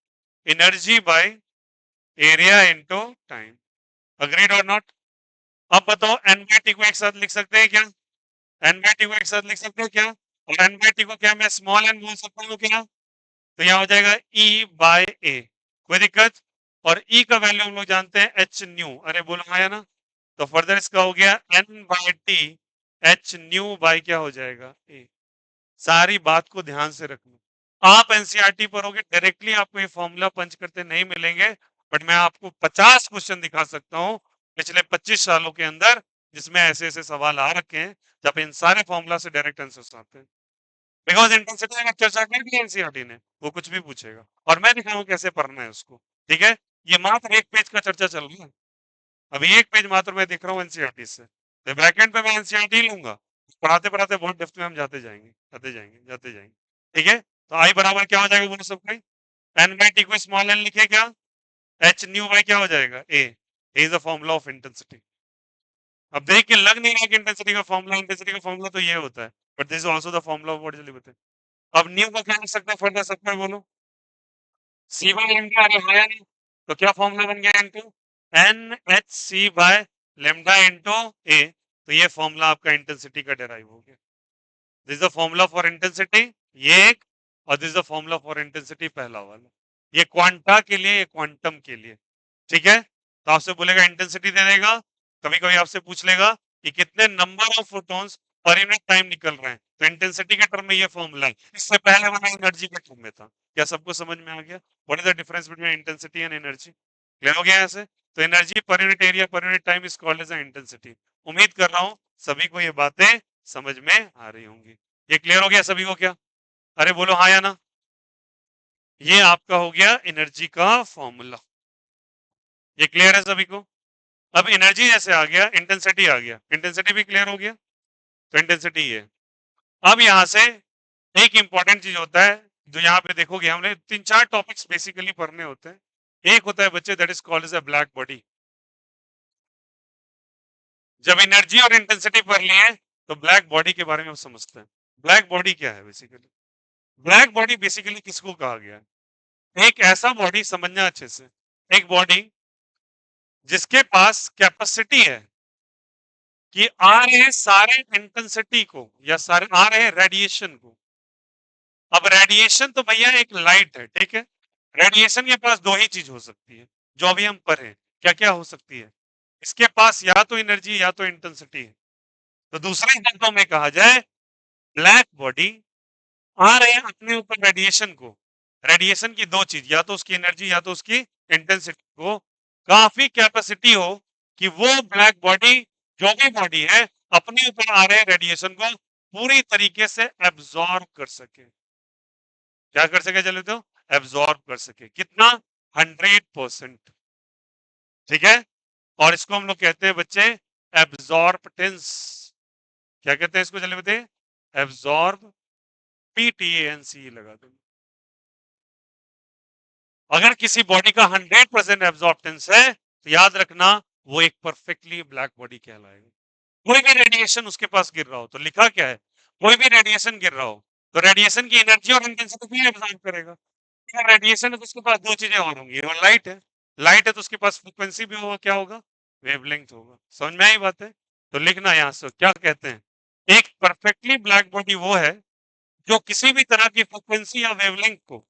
energy by area into time. Agreed और नॉट? अब बताओ एन बाई टी को एक साथ लिख सकते हैं क्या, एन बाई टी को एक साथ लिख सकते हैं क्या, और एन बाई टी को क्या मैं स्मॉल एन बोल सकता हूँ क्या, तो यहाँ हो जाएगा ई बाय ए। कोई दिक्कत? और ई का वैल्यू हम लोग जानते हैं एच न्यू। अरे बोलो हाँ या ना। तो फर्दर इसका हो गया N by T H nu by क्या हो जाएगा, ए। सारी बात को ध्यान से रखना। आप एनसीईआरटी पढ़ोगे डायरेक्टली आपको ये फॉर्मूला पंच करते नहीं मिलेंगे, बट मैं आपको 50 क्वेश्चन दिखा सकता हूँ पिछले 25 सालों के अंदर, जिसमें ऐसे ऐसे सवाल आ रखे हैं जब इन सारे फॉर्मूला से डायरेक्ट आंसर आते हैं। बिकॉज इंटेंसिटी अगर चर्चा कर दी एनसीईआरटी ने, वो कुछ भी पूछेगा और मैं दिखाऊं कैसे पढ़ना है उसको। ठीक है, ये मात्र एक पेज का चर्चा चल रहा है, अभी एक पेज मात्र मैं दिख रहा हूँ एनसीईआरटी से, तो बैकएंड पे मैं एनसीईआरटी लूंगा, पढ़ाते पढ़ाते बहुत डेप्थ में हम जाते जाएंगे, जाते जाएंगे, जाते जाएंगे। ठीक है, तो आई बराबर क्या हो जाएगा बोलो सब कोई, एन बाई टी को स्मॉल एन लिखे क्या, एच न्यू बाई क्या हो जाएगा, A is the formula of intensity. अब देख के लग नहीं रहा कि इंटेंसिटी का फॉर्मूला, इंटेंसिटी का फॉर्मूला तो ये होता है, but this is also the formula of what जल्दी बताए। अब न्यू का क्या लिख सकते हैं फर्दर सबको बोलो, सी बाय लेमडा। अरे हाँ या नहीं, तो क्या फॉर्मूला बन गया into n H C by lambda into A. तो ये फॉर्मूला आपका इंटेंसिटी का डेराइव हो गया। This is the formula for intensity, ये एक, और this is the formula for intensity पहला वाला, ये क्वांटा के लिए, ये क्वांटम के लिए। ठीक है, तो आपसे बोलेगा इंटेंसिटी दे देगा, कभी कभी आपसे पूछ लेगा कि कितने number of photons per unit time निकल रहे हैं, तो इंटेंसिटी के टर्म में ये फॉर्मूला है, इससे पहले वाला एनर्जी के टर्म में था। क्या सबको समझ में आ गया, what is the difference between intensity and energy? Clear हो गया ऐसे? तो एनर्जी पर यूनिट एरिया पर unit time is called as intensity. उम्मीद कर रहा हूं सभी को ये बातें समझ में आ रही होंगी। ये क्लियर हो गया सभी को क्या? अरे बोलो हाँ या ना। ये आपका हो गया एनर्जी का फॉर्मूला, ये क्लियर है सभी को? अब एनर्जी जैसे आ गया, इंटेंसिटी आ गया, इंटेंसिटी भी क्लियर हो गया, तो इंटेंसिटी है। अब यहां से एक इंपॉर्टेंट चीज होता है, जो यहाँ पे देखोगे हमने तीन चार टॉपिक्स बेसिकली पढ़ने होते हैं। एक होता है बच्चे that is called as a black body. जब एनर्जी और इंटेंसिटी पढ़ लिए तो ब्लैक बॉडी के बारे में हम समझते हैं। ब्लैक बॉडी क्या है बेसिकली? ब्लैक बॉडी बेसिकली किसको कहा गया है? एक ऐसा बॉडी, समझना अच्छे से, एक बॉडी जिसके पास कैपेसिटी है कि आ रहे सारे इंटेंसिटी को, या सारे आ रहे रेडिएशन को। अब रेडिएशन तो भैया एक लाइट है, ठीक है, रेडिएशन के पास दो ही चीज हो सकती है जो अभी हम पढ़े, क्या क्या हो सकती है, इसके पास या तो एनर्जी या तो इंटेंसिटी है। तो दूसरे शब्दों में कहा जाए, ब्लैक बॉडी आ रहे हैं अपने ऊपर रेडिएशन को, रेडिएशन की दो चीज, या तो उसकी एनर्जी या तो उसकी इंटेंसिटी को काफी कैपेसिटी हो कि वो ब्लैक बॉडी, जो भी बॉडी है, अपने ऊपर आ रहे रेडिएशन को पूरी तरीके से एब्जॉर्ब कर सके। क्या कर सके चले तो, एब्जॉर्ब कर सके, कितना, 100%। ठीक है, और इसको हम लोग कहते हैं बच्चे एब्जॉर्बटेंस। क्या कहते हैं इसको चले बताइए, एब्जॉर्ब, PTANC लगा दो। अगर किसी बॉडी का 100% एब्जॉर्प्टेंस है तो याद रखना वो एक परफेक्टली ब्लैक बॉडी कहलाएगा। कोई भी रेडिएशन उसके पास गिर रहा हो तो लिखा क्या है, कोई भी रेडिएशन गिर रहा हो तो रेडिएशन की एनर्जी और इंटेंसिटी भी एब्जॉर्ब करेगा। रेडिएशन है तो उसके पास दो चीजें और होंगी, वो लाइट है, लाइट है तो उसके पास फ्रीक्वेंसी भी होगा, क्या होगा, वेवलेंथ होगा। समझ में आई बात है? तो लिखना यहाँ से क्या कहते हैं, एक परफेक्टली ब्लैक बॉडी वो है जो किसी भी तरह की फ्रीक्वेंसी या वेवलेंथ को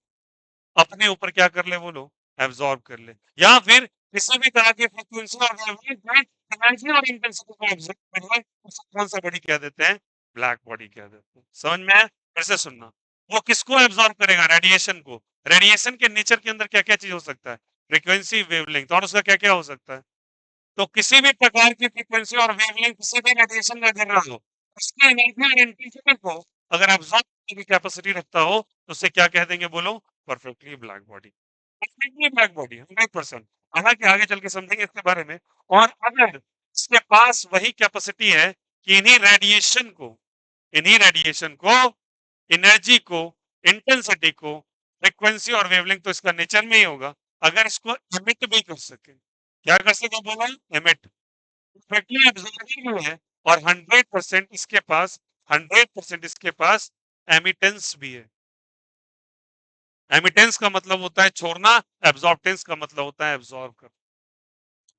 अपने ऊपर क्या कर ले, बोलो, एब्जॉर्ब कर ले, या फिर किसी भी तरह की फ्रीक्वेंसी और वेवलेंथ एनर्जी और इंटेंसिटी को एब्जॉर्ब कर ले, उसे कौन सा बॉडी कह देते हैं, ब्लैक बॉडी कह देते हैं। समझ में आया? फिर से सुनना, वो किसको एब्जॉर्ब करेगा, रेडिएशन को। रेडिएशन के नेचर के अंदर क्या क्या चीज हो सकता है, फ्रीक्वेंसी, वेवलेंथ, और उसका क्या क्या हो सकता है। तो किसी भी प्रकार की फ्रीक्वेंसी और वेवलेंथ किसी भी रेडिएशन का गिर रहा हो, उसकी एनर्जी और इंटेंसिटी को अगर एब्जॉर्ब करने की कैपेसिटी रखता हो तो उसे क्या कह देंगे, बोलो, perfectly black body. Perfectly black body 100%। हालांकि आगे चल के समझेंगे इसके बारे में। और अगर इसके पास वही कैपेसिटी है कि इन्हीं रेडिएशन को एनर्जी को, इंटेंसिटी को, फ्रीक्वेंसी और वेवलेंथ तो इसका नेचर में ही होगा, अगर इसको एमिट भी कर सके, क्या कर सके, बोला, एमिट, परफेक्टली एब्जॉर्बिंग है, और 100% इसके पास एमिटेंस भी है। एमिटेंस का मतलब होता है छोड़ना, एब्जॉर्बटेंस का मतलब होता है एब्जॉर्ब कर।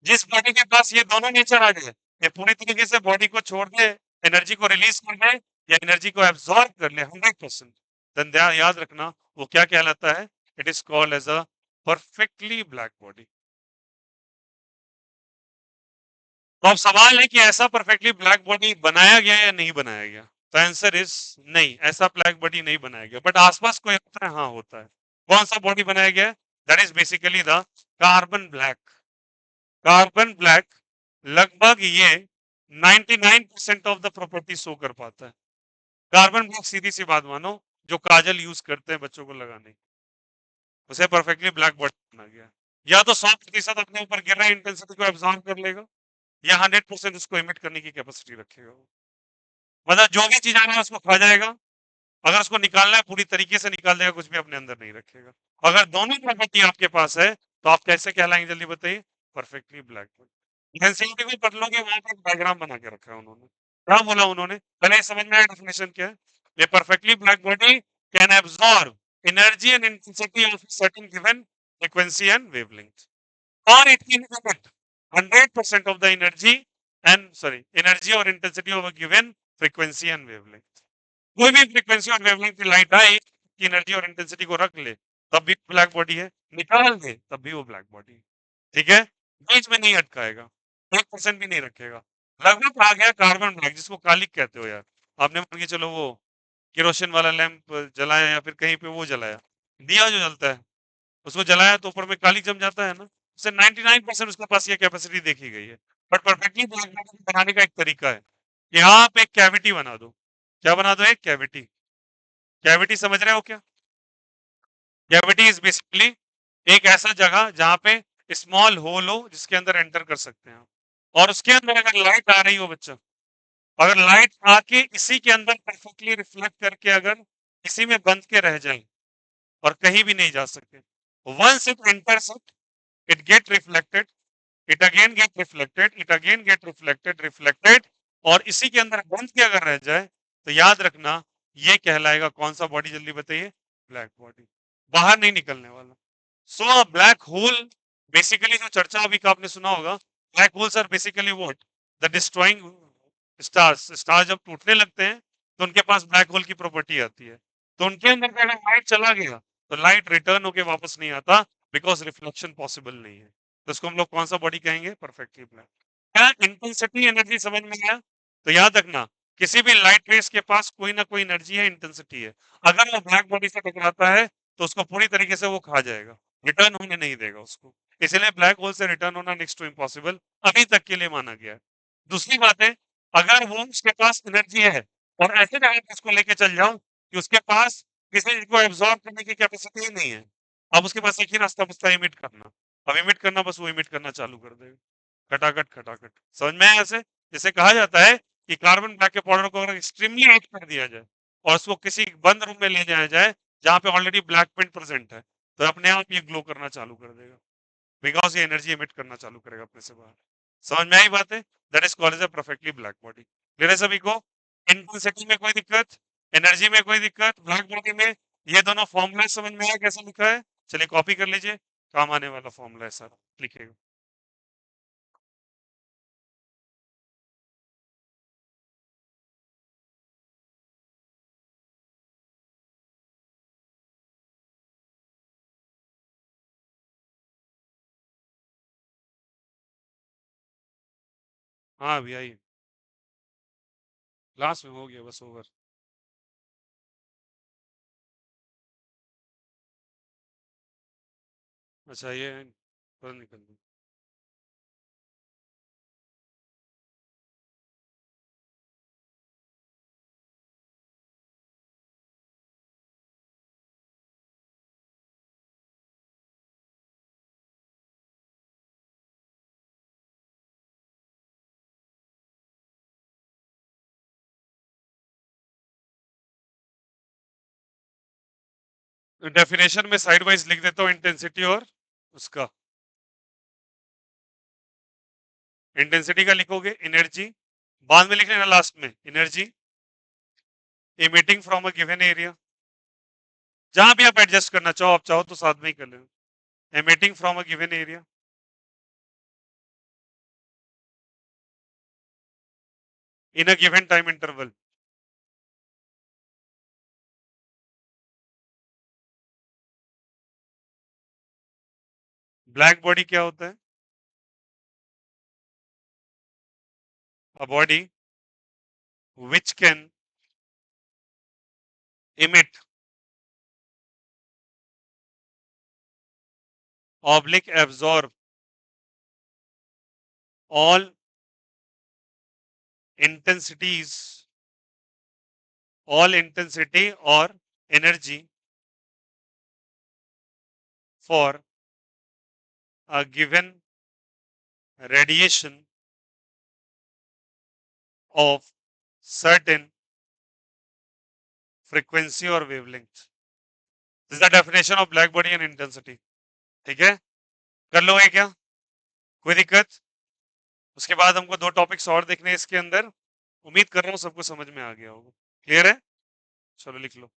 जिस बॉडी के पास ये दोनों नेचर आ जाए, ये पूरी तरीके से बॉडी को छोड़ दे, एनर्जी को रिलीज कर दे, या एनर्जी को एब्जॉर्ब कर ले 100%, देन याद रखना वो क्या कहलाता है, it is called as a perfectly black body. तो अब सवाल है कि ऐसा परफेक्टली ब्लैक बॉडी बनाया गया या नहीं बनाया गया। तो आंसर इज नहीं, ऐसा ब्लैक बॉडी नहीं बनाया गया, बट आसपास कोई होता है, हाँ होता है। कौन सा बॉडी बनाया गया है, that is basically the carbon black. Carbon black लगभग ये 99% ऑफ द प्रॉपर्टी शो कर पाता है। कार्बन ब्लैक सीधी सी बात मानो, जो काजल यूज करते हैं बच्चों को लगाने, उसे परफेक्टली ब्लैक बॉडी बना गया। या तो 100% अपने ऊपर गिर रहा है, इंटेंसिटी को एब्जॉर्ब कर लेगा, या 100% उसको इमिट करने की कैपेसिटी रखेगा। मतलब जो भी चीज आ रहा है उसको खा जाएगा, अगर उसको निकालना है पूरी तरीके से निकाल देगा, कुछ भी अपने अंदर नहीं रखेगा। अगर दोनों प्रॉपर्टी आपके पास है तो आप कैसे कहलाएंगे, जल्दी बताइए, परफेक्टली ब्लैक बॉडी। एनसीईआरटी में पढ़ लोगे, वहां पर डायग्राम बना के रखा है उन्होंने। क्या बोला उन्होंने, पहले समझ में आया डेफिनेशन क्या है। ये perfectly black body can absorb energy and intensity of certain given frequency and wavelength, or it can emit 100% of the energy or intensity of a given frequency and wavelength। कोई भी फ्रीक्वेंसी और wavelength की light आए की energy और intensity को रख ले तब भी ब्लैक बॉडी है, निकाल दे तब भी वो ब्लैक बॉडी है। ठीक है, बीच में नहीं अटकाएगा, 1% भी नहीं रखेगा। लगभग आ गया कार्बन ब्लैक, जिसको कालिक कहते हो यार। आपने मान के चलो वो केरोसिन वाला लैंप जलाया, या फिर कहीं पे वो जलाया, दिया जो जलता है, उसको जलाया तो ऊपर में कालिक जम जाता है ना। उसे 99% उसके पास ये कैपेसिटी देखी गई है। बट परफेक्टली ब्लैक बॉडी बनाने का एक तरीका है कि आप एक कैविटी बना दो। क्या बना दो, एक कैविटी। कैविटी समझ रहे हो क्या, कैविटी इज बेसिकली एक ऐसा जगह जहां पे स्मॉल होल हो जिसके अंदर एंटर कर सकते हैं आप, और उसके अंदर अगर लाइट आ रही हो बच्चा, अगर लाइट आके इसी के अंदर परफेक्टली रिफ्लेक्ट करके अगर इसी में बंद के रह जाए और कहीं भी नहीं जा सके, once it enters it get reflected, it again get reflected, it again get reflected, और इसी के अंदर बंद के अगर रह जाए तो याद रखना ये कहलाएगा कौन सा बॉडी, जल्दी बताइए, ब्लैक बॉडी, बाहर नहीं निकलने वाला। सो ब्लैक होल बेसिकली, जो चर्चा अभी का आपने सुना होगा, black holes are basically what, the destroying stars. Star जब टूटने लगते हैं तो उनके पास ब्लैक होल की प्रॉपर्टी आती है, तो उनके अंदर अगर लाइट चला गया तो लाइट रिटर्न होके वापस नहीं आता, बिकॉज रिफ्लेक्शन पॉसिबल नहीं है। तो इसको हम लोग कौन सा बॉडी कहेंगे, परफेक्टली ब्लैक। क्या इंटेंसिटी एनर्जी समझ में आया? तो याद रखना किसी भी लाइट रेस के पास कोई ना कोई एनर्जी है, इंटेंसिटी है। अगर वो ब्लैक बॉडी से टकराता है तो उसको पूरी तरीके से वो खा जाएगा, रिटर्न होने नहीं देगा उसको। इसलिए ब्लैक होल से रिटर्न होना नेक्स्ट टू इम्पॉसिबल अभी तक के लिए माना गया है। दूसरी बात है, अगर वो उसके पास एनर्जी है और ऐसे जगह पे उसको लेके चल जाओ कि उसके पास किसी चीज को एब्जॉर्ब करने की कैपेसिटी ही नहीं है, अब उसके पास एक ही रास्ता बचता है, इमिट करना। अब इमिट करना, बस वो इमिट करना चालू कर देगा, खटाखट खटाखट। समझ में आया ऐसे? जैसे कहा जाता है कि कार्बन ब्लैक के पाउडर को अगर एक्सट्रीमली हीट कर दिया जाए और उसको किसी बंद रूम में ले जाया जाए जहां पे ऑलरेडी ब्लैक पिंट प्रेजेंट है, तो अपने आप ये ग्लो करना चालू कर देगा, बिकॉज ये एनर्जी एमिट करना चालू करेगा अपने से बाहर। समझ में आई बात है? That is called as a perfectly black body. Clear है सभी को? इंटेंसिटी में कोई दिक्कत, एनर्जी में कोई दिक्कत, ब्लैक बॉडी में? ये दोनों फॉर्मूला समझ में आया कैसा लिखा है? चलिए कॉपी कर लीजिए, काम आने वाला फॉर्मूला है सारा, लिखिएगा। हाँ भैया ये लास्ट में हो गया, बस ओवर। अच्छा ये पर निकल गया। डेफिनेशन में साइड वाइज लिख देता हूँ इंटेंसिटी और उसका। इंटेंसिटी का लिखोगे एनर्जी, बाद में लिख लेना लास्ट में energy emitting from a given area, जहां भी आप एडजस्ट करना चाहो, आप चाहो तो साथ में ही कर लेना, emitting from a given area in a given time interval। Black body क्या होता है? a body which can emit oblique absorb all intensities, all intensity or energy for a given radiation of certain frequency or wavelength। This is the definition of black body and intensity. ठीक है, कर लोगे क्या? कोई दिक्कत? उसके बाद हमको दो टॉपिक्स और देखने हैं इसके अंदर। उम्मीद कर रहा हूँ सबको समझ में आ गया होगा। क्लियर है? चलो लिख लो।